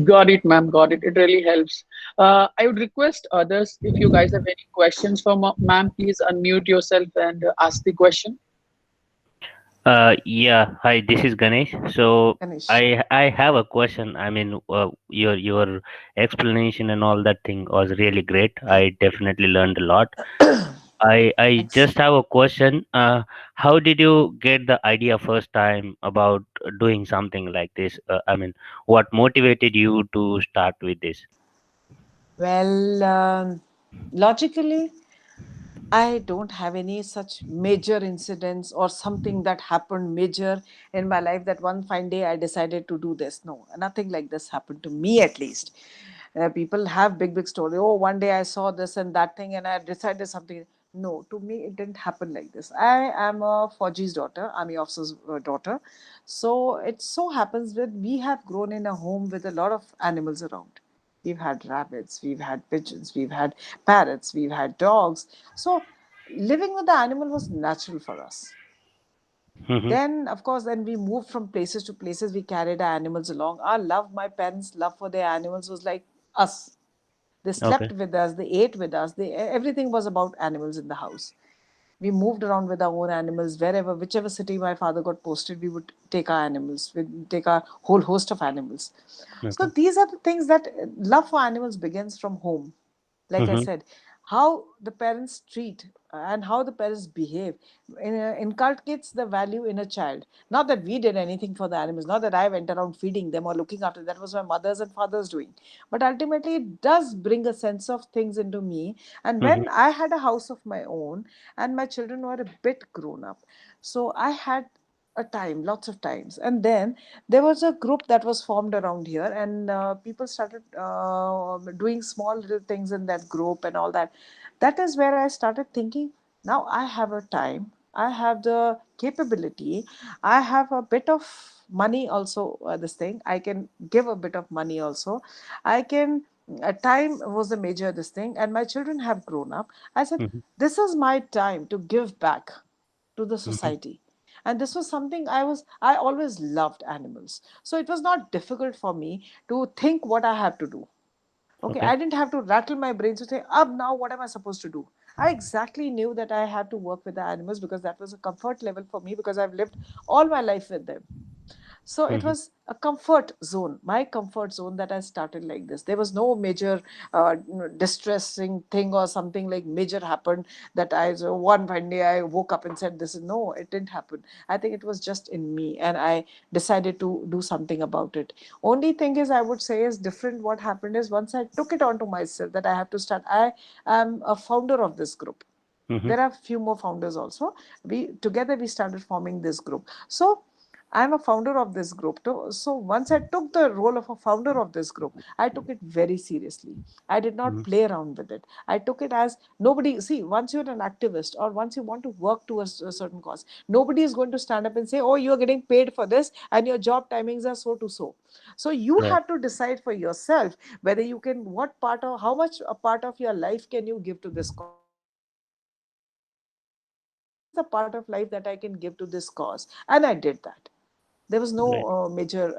Got it, ma'am. Got it. It really helps. I would request others, if you guys have any questions for ma'am, please unmute yourself and ask the question. Yeah. Hi, this is Ganesh. So Anish. I have a question. I mean, your explanation and all that thing was really great. I definitely learned a lot. I Thanks. just have a question. How did you get the idea first time about doing something like this? I mean, what motivated you to start with this? Well, logically, I don't have any such major incidents or something that happened major in my life that one fine day I decided to do this. No, nothing like this happened to me at least. People have big, big story. Oh, one day I saw this and that thing and I decided something. No, to me it didn't happen like this. I am a Fauji's daughter, army officer's daughter. So it so happens that we have grown in a home with a lot of animals around. We've had rabbits, we've had pigeons, we've had parrots, we've had dogs. So living with the animal was natural for us. Mm-hmm. Then, of course, then we moved from places to places. We carried our animals along. Our love, my parents' love for their animals was like us. They Okay. slept with us, they ate with us. Everything was about animals in the house. We moved around with our own animals wherever, whichever city my father got posted, we would take our animals, we'd take our whole host of animals. So Okay. these are the things that love for animals begins from home. Like I Mm-hmm. said, how the parents treat and how the parents behave inculcates the value in a child. Not that we did anything for the animals, not that I went around feeding them or looking after them. That was my mother's and father's doing. But ultimately, it does bring a sense of things into me. And Mm-hmm. when I had a house of my own and my children were a bit grown up, so I had a time, lots of times. And then there was a group that was formed around here, and people started doing small little things in that group and all that. That is where I started thinking, now I have a time, I have the capability, I have a bit of money also. This thing, I can give a bit of money also. I can. Time was a major this thing, and my children have grown up. I said, Mm-hmm. this is my time to give back to the Mm-hmm. society. And this was something I always loved animals, so it was not difficult for me to think what I have to do. Okay, Okay. I didn't have to rattle my brains to say, up now what am I supposed to do. I exactly knew that I had to work with the animals because that was a comfort level for me, because I've lived all my life with them. So it Mm-hmm. was a comfort zone, my comfort zone, that I started like this. There was no major distressing thing or something like major happened that I, so one fine day I woke up and said this is, no, it didn't happen. I think it was just in me and I decided to do something about it. Only thing is, I would say, is different. What happened is, once I took it onto myself that I have to start, I am a founder of this group. Mm-hmm. There are few more founders also. We together we started forming this group. So I'm a founder of this group too. So once I took the role of a founder of this group, I took it very seriously. I did not Mm-hmm. play around with it. I took it as nobody. See, once you're an activist or once you want to work towards a certain cause, nobody is going to stand up and say, "Oh, you're getting paid for this, and your job timings are so to so." So you Right. have to decide for yourself whether you can, what part of, how much a part of your life can you give to this cause. So I took it as, this is the part of life that I can give to this cause, and I did that. There was no Right. major,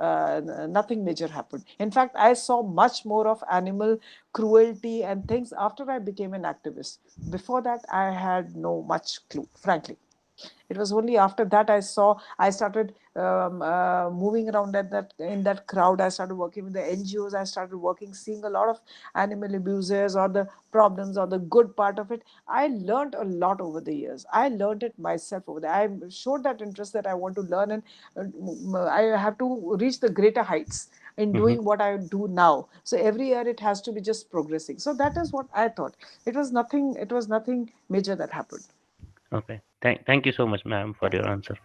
nothing major happened. In fact, I saw much more of animal cruelty and things after I became an activist. Before that, I had no much clue, frankly. It was only after that I started moving around at that in that crowd. I started working with the NGOs. I started working, seeing a lot of animal abusers or the problems or the good part of it. I learned a lot over the years. I learned it myself over there. I showed that interest that I want to learn, and I have to reach the greater heights in Mm-hmm. doing what I do now. So every year it has to be just progressing. So that is what I thought. It was nothing. It was nothing major that happened. Okay. Thank you so much, ma'am, for Yeah. your answer.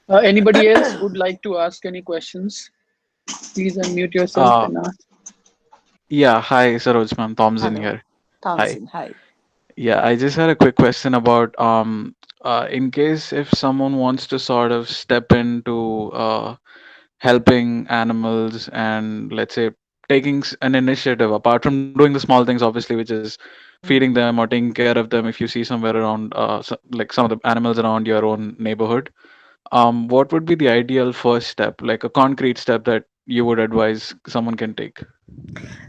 Anybody else would like to ask any questions? Please unmute yourself Uh, and ask. yeah, hi, Saroj, ma'am. Thompson Hello, here. Hi. Thompson. Hi. Yeah, I just had a quick question about in case if someone wants to sort of step into helping animals and let's say taking an initiative apart from doing the small things, obviously, which is feeding Mm. them or taking care of them if you see somewhere around like some of the animals around your own neighborhood. what would be the ideal first step, like a concrete step that you would advise someone can take?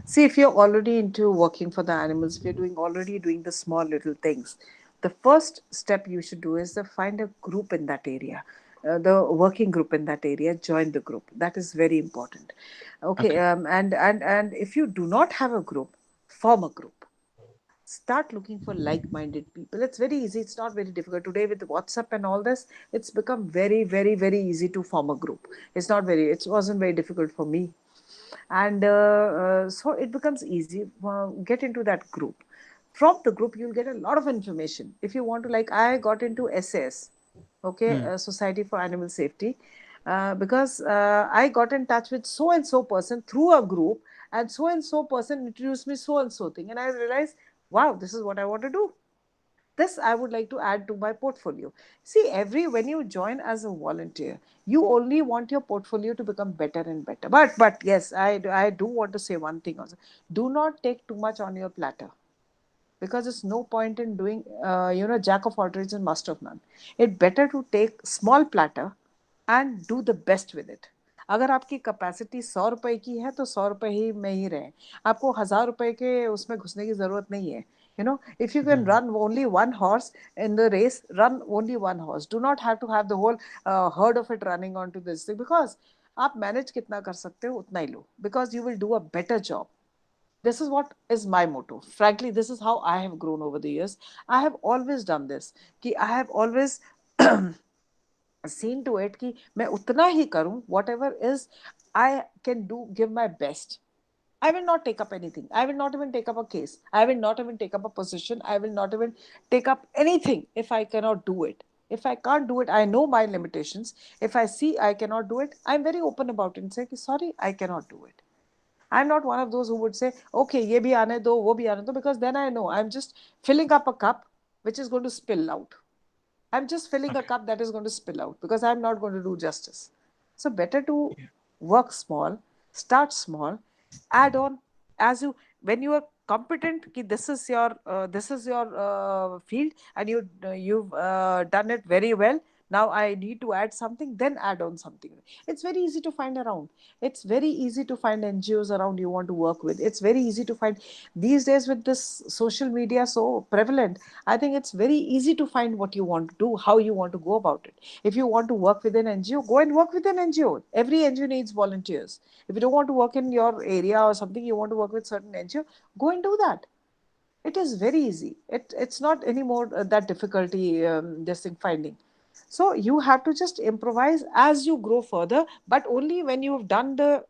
See, if you're already into working for the animals, if you're already doing the small little things, the first step you should do is to find a group in that area, the working group in that area. Join the group. That is very important. Okay, Okay. and if you do not have a group, form a group. Start looking for like-minded people. It's very easy. It's not very difficult today with WhatsApp and all this. It's become very, very, very easy to form a group. It's not very. It wasn't very difficult for me, and so it becomes easy. Get into that group. From the group you'll get a lot of information. If you want to, like I got into SAS, okay, Hmm. Society for Animal Safety, because I got in touch with so and so person through a group, and so person introduced me so and so thing, and I realized, wow, this is what I want to do. This I would like to add to my portfolio. See, every when you join as a volunteer, you only want your portfolio to become better and better. But yes, I do want to say one thing also. Do not take too much on your platter, because it's no point in doing jack of all trades and master of none. It's better to take small platter and do the best with it. अगर आपकी capacity 100 रुपए की है तो 100 रुपए ही में ही रहें. आपको 1000 रुपए के उसमें घुसने की जरूरत नहीं है. If you can Hmm. run only one horse in the race, run only one horse. Do not have to have the whole herd of it running onto this thing, because आप मैनेज कितना कर सकते हो उतना ही लो, because you will do a better job. This is what is my motto. Frankly, this is how I have grown over the years. I have always done this. कि I have always seen to it कि मैं उतना ही करूं, whatever is I can do, give my best. I will not take up anything. I will not even take up a case. I will not even take up a position. I will not even take up anything if I cannot do it. If I can't do it, I know my limitations. If I see I cannot do it, I'm very open about it and say, sorry, I cannot do it. I'm not one of those who would say, okay, ye bhi aane do, wo bhi aane do, because then I know I'm just filling up a cup which is going to spill out. I'm just filling a Okay. cup that is going to spill out, because I'm not going to do justice. So better to Yeah. work small, start small, add on as you, when you are competent. Ki this is your field, and you've done it very well. Now I need to add something, then add on something. It's very easy to find around. It's very easy to find NGOs around you want to work with. It's very easy to find these days with this social media so prevalent. I think it's very easy to find what you want to do, how you want to go about it. If you want to work with an NGO, go and work with an NGO. Every NGO needs volunteers. If you don't want to work in your area or something, you want to work with certain NGO, go and do that. It is very easy. It's not anymore that difficulty, this thing finding. So you have to just improvise as you grow further, but only when you've done the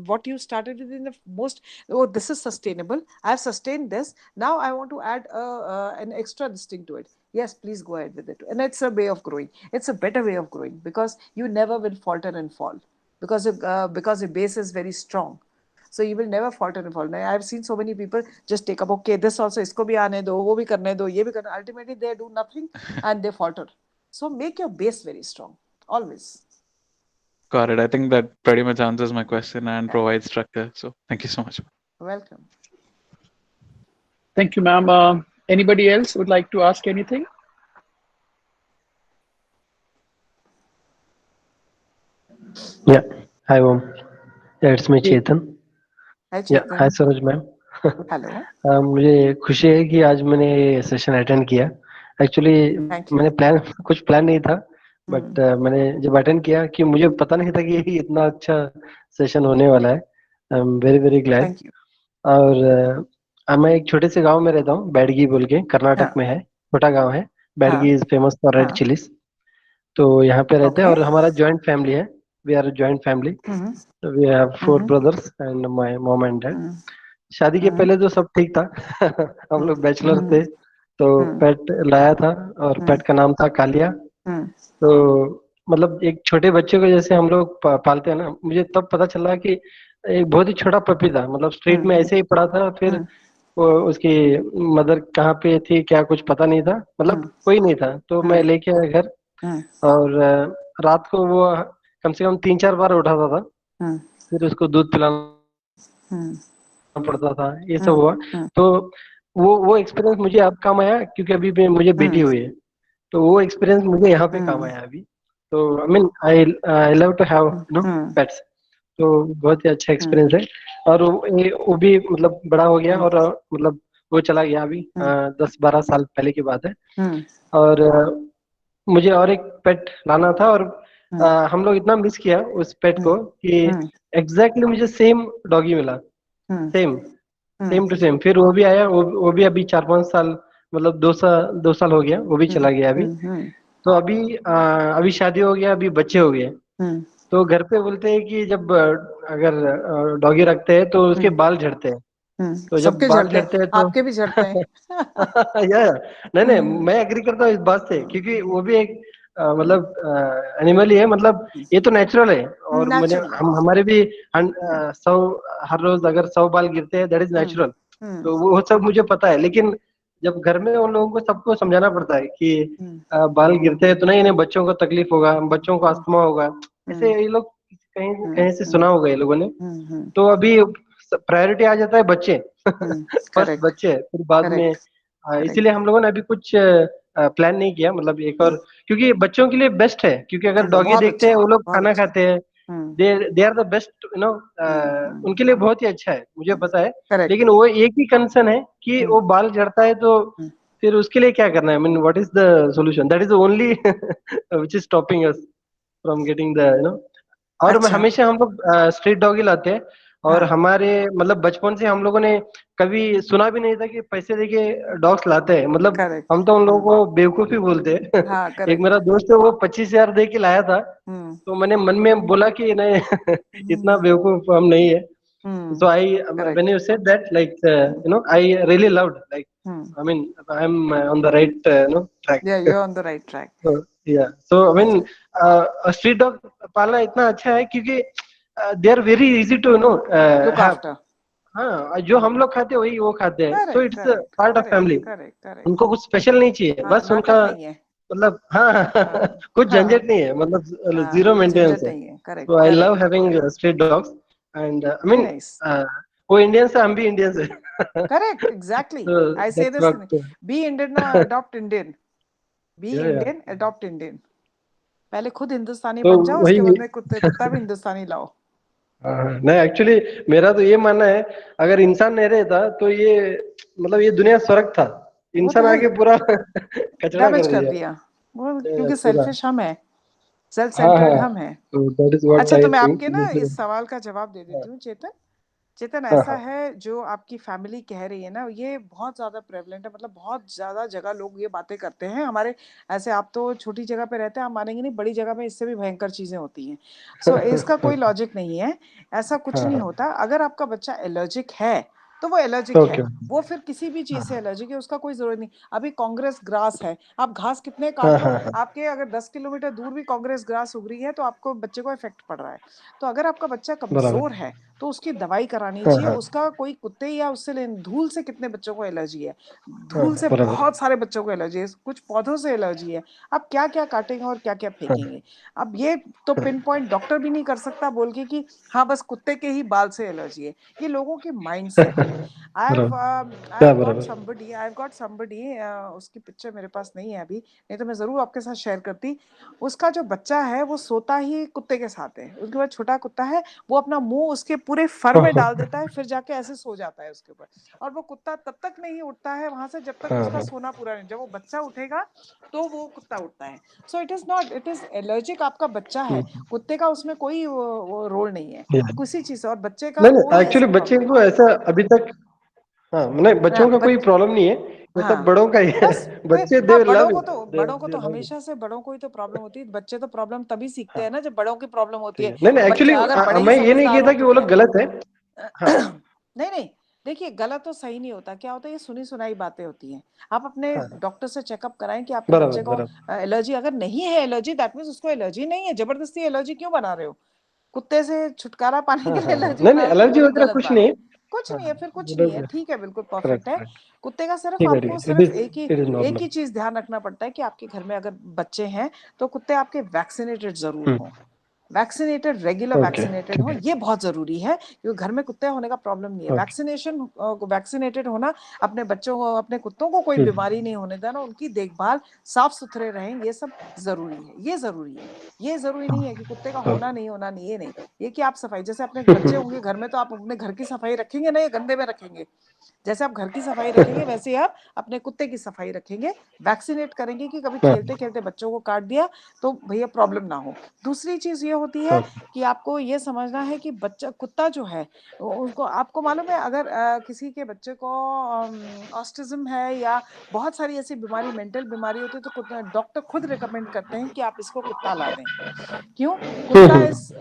what you started with in the most. Oh, this is sustainable. I've sustained this. Now I want to add an extra this thing to it. Yes, please go ahead with it. And it's a way of growing. It's a better way of growing, because you never will falter and fall, because your base is very strong. So you will never falter and fall. Now, I've seen so many people just take up, okay, this also, isko bhi aane do, wo bhi karne do, ye bhi karne. Ultimately, they do nothing and they falter. So make your base very strong, always. Got it. I think that pretty much answers my question and Yeah, provides structure. So thank you so much. welcome. Thank you, ma'am. Anybody else would like to ask anything? Yeah. Hi, Om. Yeah, it's me, Yeah. Chetan. Hi, Yeah. Hi, Chetan. Saroj ma'am. Hello. मुझे खुशी है कि आज मैंने ये session attend किया. Actually Thank मैंने you. कुछ प्लान नहीं था, बट Hmm. मैंने जब अटेंड किया कि मुझे पता नहीं था कि इतना अच्छा सेशन होने वाला है. I am very very glad. Thank you. और मैं एक छोटे से गांव में रहता हूँ, बैडगी बोल के, कर्नाटक हाँ, में है. छोटा गांव है. बैडगी हाँ, इज फेमस फॉर रेड हाँ. चिलीज. तो यहाँ पे रहते हैं Okay. और हमारा जॉइंट फैमिली है. We are joint family. Hmm. We have 4 Hmm. Brothers and my mom and dad. Hmm. शादी के Hmm. पहले तो सब ठीक था. हम लोग बैचलर Hmm. थे. तो Hmm. पेट लाया था और Hmm. पेट का नाम था कालिया. Hmm. तो मतलब एक छोटे बच्चे को जैसे हम लोग पालते हैं ना, मुझे तब पता चला कि एक बहुत ही छोटा पपी था. मतलब स्ट्रीट में Hmm. ऐसे ही पड़ा था. फिर Hmm. वो उसकी मदर कहाँ पे थी क्या कुछ पता नहीं था. मतलब Hmm. कोई नहीं था. तो Hmm. मैं लेके आया घर. Hmm. और रात को वो कम से कम 3-4 बार उठाता था. Hmm. फिर उसको दूध पिलाना Hmm. पड़ता था. ये सब Hmm. हुआ. Hmm. तो वो एक्सपीरियंस मुझे अब काम आया, क्योंकि अभी मुझे बेटी Hmm. हुई है. तो वो एक्सपीरियंस मुझे यहाँ पे काम Hmm. आया अभी. तो I mean I love to have pets. तो बहुत ही अच्छा एक्सपीरियंस है। और वो भी मतलब बड़ा हो गया और मतलब वो चला गया अभी 10-12 साल पहले की बात है। और मुझे और एक पेट लाना था और हम लोग इतना मिस किया उस पेट को कि एग्जैक्टली मुझे सेम डॉगी मिला, सेम सेम टू सेम। फिर वो भी आया, वो भी अभी 4-5 साल, मतलब 2 साल हो गया, वो भी चला गया अभी। तो अभी शादी हो गया, अभी बच्चे हो गए। तो घर पे बोलते हैं कि जब अगर डॉगी रखते हैं तो उसके बाल झड़ते हैं। तो जब सबके बाल झड़ते झड़ते हैं हैं, तो आपके भी झड़ते हैं। या नहीं नहीं, मैं एग्री करता हूँ इस बात से, क्योंकि वो भी एक मतलब एनिमल ही है, मतलब ये तो नेचुरल है। और मैंने नेचुरल है। हमारे भी 100 हर रोज अगर 100 बाल गिरते हैं, दैट इज नेचुरल। तो वो सब मुझे पता है, लेकिन जब घर में उन लोगों को सबको समझाना पड़ता है कि बाल गिरते हैं तो नहीं नहीं, बच्चों को तकलीफ होगा, बच्चों को अस्थमा होगा, ऐसे ये लोग कहीं कहीं से सुना होगा ये लोगों ने। तो अभी प्रायोरिटी आ जाता है बच्चे फर्स्ट करेक्ट बच्चे, फिर बाद में करेक्ट करेक्ट। इसीलिए हम लोगों ने अभी कुछ प्लान नहीं किया, मतलब एक और, क्योंकि बच्चों के लिए बेस्ट है, क्योंकि अगर डॉगी बहुत देखते अच्छा हैं वो है, लोग बहुत खाना अच्छा है। खाते हैं, they are the best, you know, उनके लिए बहुत ही अच्छा है, मुझे पता है। करेक्ट। लेकिन वो एक ही कंसर्न है कि वो बाल झड़ता है, तो फिर उसके लिए क्या करना है, I mean what is the solution, that is only which is stopping us from getting the, you know. और मैं अच्छा। हमेशा हम लोग स्ट्रीट डॉग ही लाते हैं। और हाँ हमारे मतलब बचपन से हम लोगों ने कभी सुना भी नहीं था कि पैसे देके डॉग्स लाते हैं, मतलब करेक्ट। हम तो उन लोगों को बेवकूफी बोलते हैं। हाँ एक मेरा करेक्ट। दोस्त है, वो 25,000 दे के लाया था। हम्म तो मैंने मन में बोला कि नहीं इतना बेवकूफ हम नहीं है। So I, when correct. you said that, like, you know, I really loved, like, I mean, I'm on the right, you know, track. या you on the right track. So, yeah. So I mean, अच्छा। street dog पालना इतना अच्छा है क्योंकि they are very easy to, you know, look have. After. हाँ, जो हम लोग खाते हैं वही वो खाते हैं, so correct it's a correct part of correct family. Correct correct. उनको कुछ स्पेशल नहीं चाहिए, हाँ बस नाटक उनका नहीं है। मतलब हाँ हाँ कुछ झंझट हाँ नहीं है, मतलब जीरो हाँ मेंटेनेंस झंझट है। नहीं है। Correct So I love correct. having street dogs, and I very mean, nice. uh, वो इंडियंस है, हम भी इंडियंस है। Correct exactly. So I say that's this, what. Be Indian adopt Indian, be Yeah, yeah. Indian adopt Indian. पहले खुद हिंदुस्तानी तो बन जाओ, उसके वही बाद में कुत्ता भी हिंदुस्तानी लाओ। नहीं, एक्चुअली मेरा तो ये मानना है, अगर इंसान नहीं रहता तो ये मतलब ये दुनिया स्वर्ग था। वो तो इंसान है आके ही, पूरा कचरा डैमेज कर कर दिया। दिया वो, क्योंकि पूरा। सेल्फिश हम है, सेल्फ हाँ सेंटर्ड हाँ, हम है। तो दैट इज व्हाट अच्छा आई तो मैं थिंक। आपके ना इस सवाल का जवाब दे देती हूँ चेतन। चेतन हाँ ऐसा हाँ है जो आपकी फैमिली कह रही है ना, ये बहुत ज्यादा प्रेवलेंट है, मतलब बहुत ज्यादा जगह लोग ये बातें करते हैं हमारे। ऐसे आप तो छोटी जगह पे रहते हैं, आप मानेंगे नहीं, बड़ी जगह में इससे भी भयंकर चीजें होती हैं। सो इसका कोई लॉजिक नहीं है, ऐसा कुछ हाँ नहीं हाँ। होता। अगर आपका बच्चा एलर्जिक है तो वो एलर्जिक है, ओके। वो फिर किसी भी चीज से एलर्जिक है, उसका कोई जरूरत नहीं। अभी कांग्रेस ग्रास है, आप घास कितने हाँ काट लो, हाँ हाँ आपके अगर 10 किलोमीटर दूर भी कांग्रेस ग्रास उग रही है तो आपको बच्चे को इफेक्ट पड़ रहा है। तो अगर आपका बच्चा बराबर। कमजोर है तो उसकी दवाई करानी हाँ चाहिए। हाँ उसका कोई कुत्ते या उससे धूल से कितने बच्चों को एलर्जी है, हाँ, धूल से बराबर। बहुत सारे बच्चों को एलर्जी है, कुछ पौधों से एलर्जी है। अब क्या क्या काटेंगे और क्या क्या हाँ फेंकेंगे। अब ये तो पिन पॉइंट डॉक्टर भी नहीं कर सकता बोल के कि हाँ बस कुत्ते के ही बाल से एलर्जी है। ये लोगों की माइंड सेट है। बराबर। आई क्या हैव गॉट बराबर। Somebody, I have got somebody, उसकी पिक्चर मेरे पास नहीं है अभी, नहीं तो मैं जरूर आपके साथ शेयर करती। उसका जो बच्चा है वो सोता ही कुत्ते के साथ है, उसके बाद छोटा कुत्ता है, वो अपना मुंह उसके पूरे फर में ओहो। डाल देता है, फिर जाके ऐसे सो जाता है उसके ऊपर। और वो कुत्ता तब तक नहीं उठता है वहां से जब तक हाँ उसका हाँ। सोना पूरा नहीं, जब वो बच्चा उठेगा तो वो कुत्ता उठता है। So it is not, it is allergic आपका बच्चा है, कुत्ते का उसमें कोई वो रोल नहीं है Yeah. किसी चीज से, और बच्चे का नहीं नहीं, कोई एक्चुअली ऐसा बच्चे प्रॉब्लम नहीं को ऐसा अभी तक, हाँ नहीं, है। हाँ, बच्चों का कोई प्रॉब्लम नहीं है, ये सब हाँ बड़ों का ही है। बस बच्चे हाँ, दे लव इट, दे बड़ों को दे तो लव इट। हमेशा से बड़ों को ही तो प्रॉब्लम होती है, बच्चे तो प्रॉब्लम तभी सीखते हैं ना जब बड़ों की प्रॉब्लम होती ठीक है। है, नहीं नहीं, बच्चा अगर बड़े एक्चुअली ही मैं ये नहीं समझदार हो कहता कि तो वो क्या लोग है। गलत है। हाँ नहीं नहीं, देखिए गलत तो सही नहीं होता, क्या होता है ये सुनी सुनाई बातें होती हैं। आप अपने हाँ, डॉक्टर से चेकअप कराएं कि आपके बराबर बच्चे को बराबर। एलर्जी अगर नहीं है, एलर्जी दैट मीन्स उसको एलर्जी नहीं है, जबरदस्ती एलर्जी क्यों बना रहे हो। कुत्ते से छुटकारा पाने हाँ के लिए हाँ हाँ, एलर्जी नहीं नहीं, बना रहे हो तो वो एलर्जी भी वगैरह गलत कुछ बात नहीं है। है। कुछ हाँ नहीं है, हाँ, फिर कुछ नहीं है, मतलब ठीक है, बिल्कुल परफेक्ट करेक्ट है। करेक्ट। कुत्ते का सिर्फ ठीक है, ठीक आपको है, सिर्फ इट इज एक ही नॉर्मल। चीज ध्यान रखना पड़ता है कि आपके घर में अगर बच्चे हैं तो कुत्ते आपके वैक्सीनेटेड जरूर हों। Vaccinated, regular Okay. वैक्सीनेटेड हो, ये बहुत जरूरी है, क्योंकि घर में कुत्ते होने का प्रॉब्लम नहीं है। वैक्सीनेटेड होना, अपने बच्चों को, अपने कुत्तों को कोई बीमारी नहीं होने देना, उनकी देखभाल, साफ सुथरे रहें, ये सब जरूरी है। ये जरूरी है, ये जरूरी नहीं है कि कुत्ते का होना नहीं होना नहीं, ये नहीं। ये कि आप सफाई, जैसे अपने बच्चे होंगे घर में तो आप अपने घर की सफाई रखेंगे ना, ये गंदे में रखेंगे। जैसे आप घर की सफाई रखेंगे वैसे ही आप अपने कुत्ते की सफाई रखेंगे। वैक्सीनेट करेंगे कि कभी खेलते खेलते बच्चों को काट दिया तो भैया प्रॉब्लम ना हो। दूसरी चीज ये होती है कि आपको ये समझना है कि बच्चा, कुत्ता जो है उसको, आपको मालूम है अगर किसी के बच्चे को ऑस्टिज्म है या बहुत सारी ऐसी बीमारी, मेंटल बीमारी होती है, तो डॉक्टर खुद रिकमेंड करते हैं कि आप इसको कुत्ता ला दें। क्यों?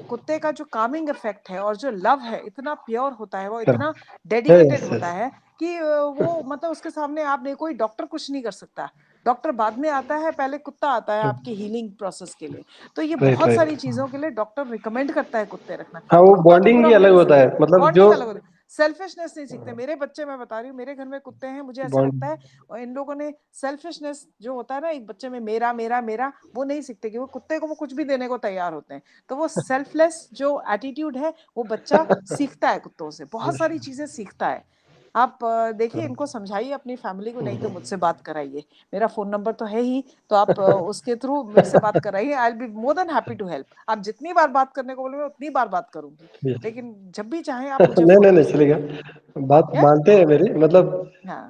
कुत्ते का जो कामिंग इफेक्ट है और जो लव है इतना प्योर होता है, वो इतना डेडिकेटेड होता है कि वो मतलब उसके सामने आप नहीं, कोई डॉक्टर कुछ नहीं कर सकता। डॉक्टर बाद में आता है, पहले कुत्ता आता है आपकी हीलिंग प्रोसेस के लिए। तो ये बहुत सारी चीजों के लिए डॉक्टर रिकमेंड करता है कुत्ते रखना। हाँ, तो वो कुत्ता तो बॉन्डिंग बुरा ही हो अलग नहीं होता सकता, है, मतलब जो बॉन्डिंग अलग होता है, सेल्फिशनेस नहीं सीखते। मेरे बच्चे, मैं बता रही हूँ, मेरे घर में कुत्ते हैं, मुझे ऐसा लगता है और इन लोगों ने सेल्फिशनेस जो होता है ना एक बच्चे में, मेरा मेरा मेरा, वो नहीं सीखते, कि वो कुत्ते को वो कुछ भी देने को तैयार होते हैं। तो वो सेल्फलेस जो एटीट्यूड है वो बच्चा सीखता है, कुत्तों से बहुत सारी चीजें सीखता है। आप देखिए, इनको समझाइए अपनी फैमिली को, नहीं तो मुझसे बात कराइए, मेरा फोन नंबर तो है ही, तो आप उसके थ्रू मेरे से बात कराइए। I will be more than happy to help. आप जितनी बार बात करने को बोलोगे उतनी बार बात करूंगी, लेकिन जब भी चाहें आप मुझे नहीं फोन नहीं कर नहीं, सकते चलेगा, हैं। बात क्या? मानते हैं मेरी, मतलब हाँ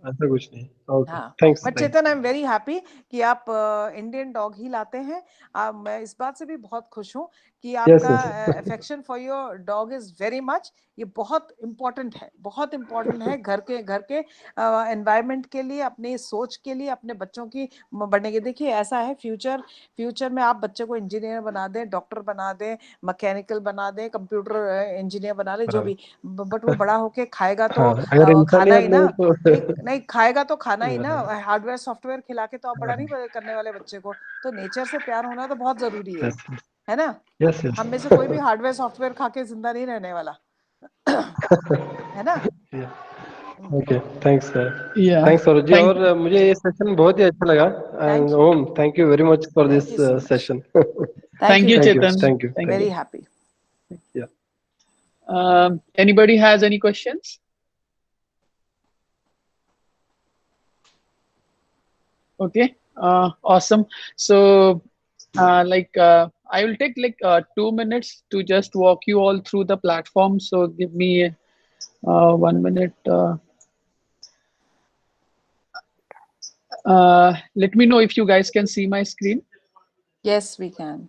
ऐसा कुछ नहीं। ओके, हाँ, thanks but thanks. Chetan, I am very happy कि आप इंडियन डॉग ही लाते हैं। मैं इस बात से भी बहुत खुश हूँ कि यस आपका yes. Affection for your dog is very much. ये बहुत इम्पोर्टेंट है, बहुत इम्पोर्टेंट है घर के एनवायरनमेंट के लिए, अपनी सोच के लिए, अपने बच्चों की बढ़ने के। देखिए ऐसा है, फ्यूचर में आप बच्चे को इंजीनियर बना दें, डॉक्टर बना दें, मैकेनिकल बना दें, कंप्यूटर इंजीनियर बना लें, जो भी, बट वो बड़ा होके खाएगा तो हाँ, अगर खाना इंसानियत ही नहीं ना, तो नहीं खाएगा तो खाना ही ना, हार्डवेयर सॉफ्टवेयर खिला के तो आप बड़ा नहीं करने वाले बच्चे को। तो नेचर से प्यार होना तो बहुत जरूरी है ना? Yes yes. हम में से कोई भी हार्डवेयर सॉफ्टवेयर खा के जिंदा नहीं रहने वाला है ना? Okay, thanks Yeah. Thanks Saroj ji, Thank. और मुझे ये सेशन बहुत ही अच्छा लगा। And thank you, Om, thank you very much for thank this you so much, session. Thank Thank you you, thank very you much, Chetan. Thank you Thank thank very you. You. Happy. या Anybody has any questions? Okay. Awesome. So, I will take like 2 minutes to just walk you all through the platform. So, give me 1 minute. Let me know if you guys can see my screen. Yes, we can.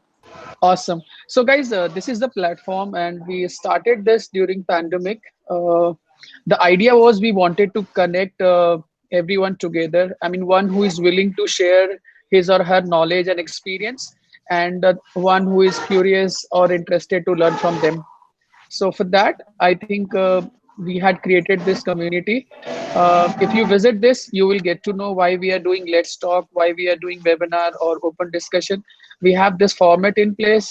Awesome. So, guys, this is the platform, and we started this during pandemic. The idea was we wanted to connect everyone together. I mean, one who is willing to share his or her knowledge and experience, and one who is curious or interested to learn from them. So for that, I think we had created this community. If you visit this, you will get to know why we are doing Let's Talk, why we are doing webinar or open discussion. We have this format in place,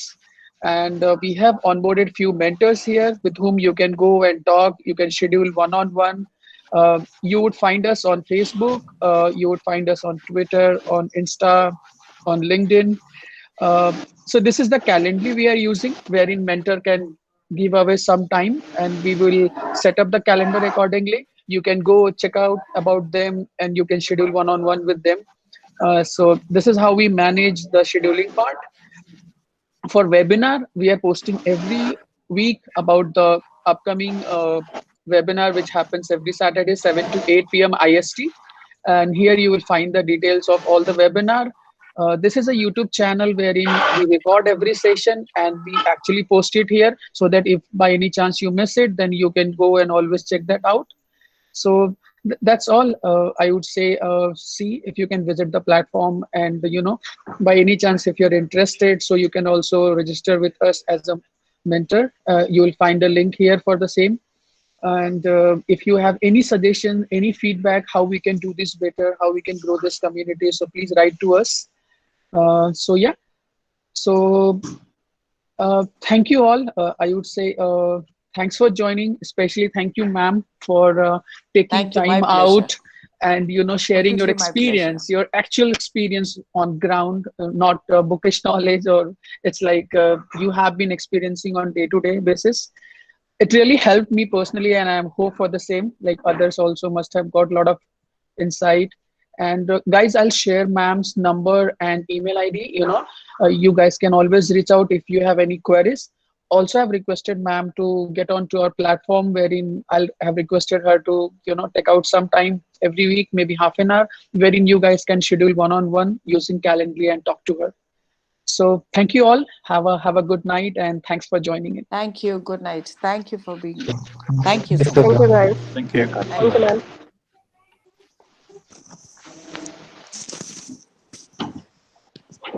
and we have onboarded few mentors here with whom you can go and talk. You can schedule one-on-one. You would find us on Facebook. You would find us on Twitter, on Insta, on LinkedIn. So this is the calendar we are using, wherein mentor can give away some time, and we will set up the calendar accordingly. You can go check out about them, and you can schedule one-on-one with them. So this is how we manage the scheduling part. For webinar, we are posting every week about the upcoming webinar, which happens every Saturday, 7 to 8 p.m. IST. And here you will find the details of all the webinar. This is a YouTube channel wherein we record every session and we actually post it here, so that if by any chance you miss it, then you can go and always check that out. So that's all. I would say, see if you can visit the platform, and by any chance, if you're interested, so you can also register with us as a mentor. You will find a link here for the same. And if you have any suggestion, any feedback, how we can do this better, how we can grow this community, so please write to us. So yeah. So thank you all. I would say thanks for joining. Especially thank you, ma'am, for taking Thank you, my time pleasure. out and sharing your Completely my pleasure. experience, your actual experience on ground, not bookish knowledge, or it's like you have been experiencing on day-to-day basis. It really helped me personally, and I'm hope for the same, like others also must have got a lot of insight. And guys, I'll share ma'am's number and email ID. You guys can always reach out if you have any queries. Also, I've requested ma'am to get onto our platform, wherein I'll have requested her to take out some time every week, maybe half an hour, wherein you guys can schedule one-on-one using Calendly and talk to her. So thank you all. Have a good night, and thanks for joining in. Thank you. Good night. Thank you for being here. Thank you so Yes, sir. much. Thank you, guys. Thank you. Thank Thank you, you. ma'am.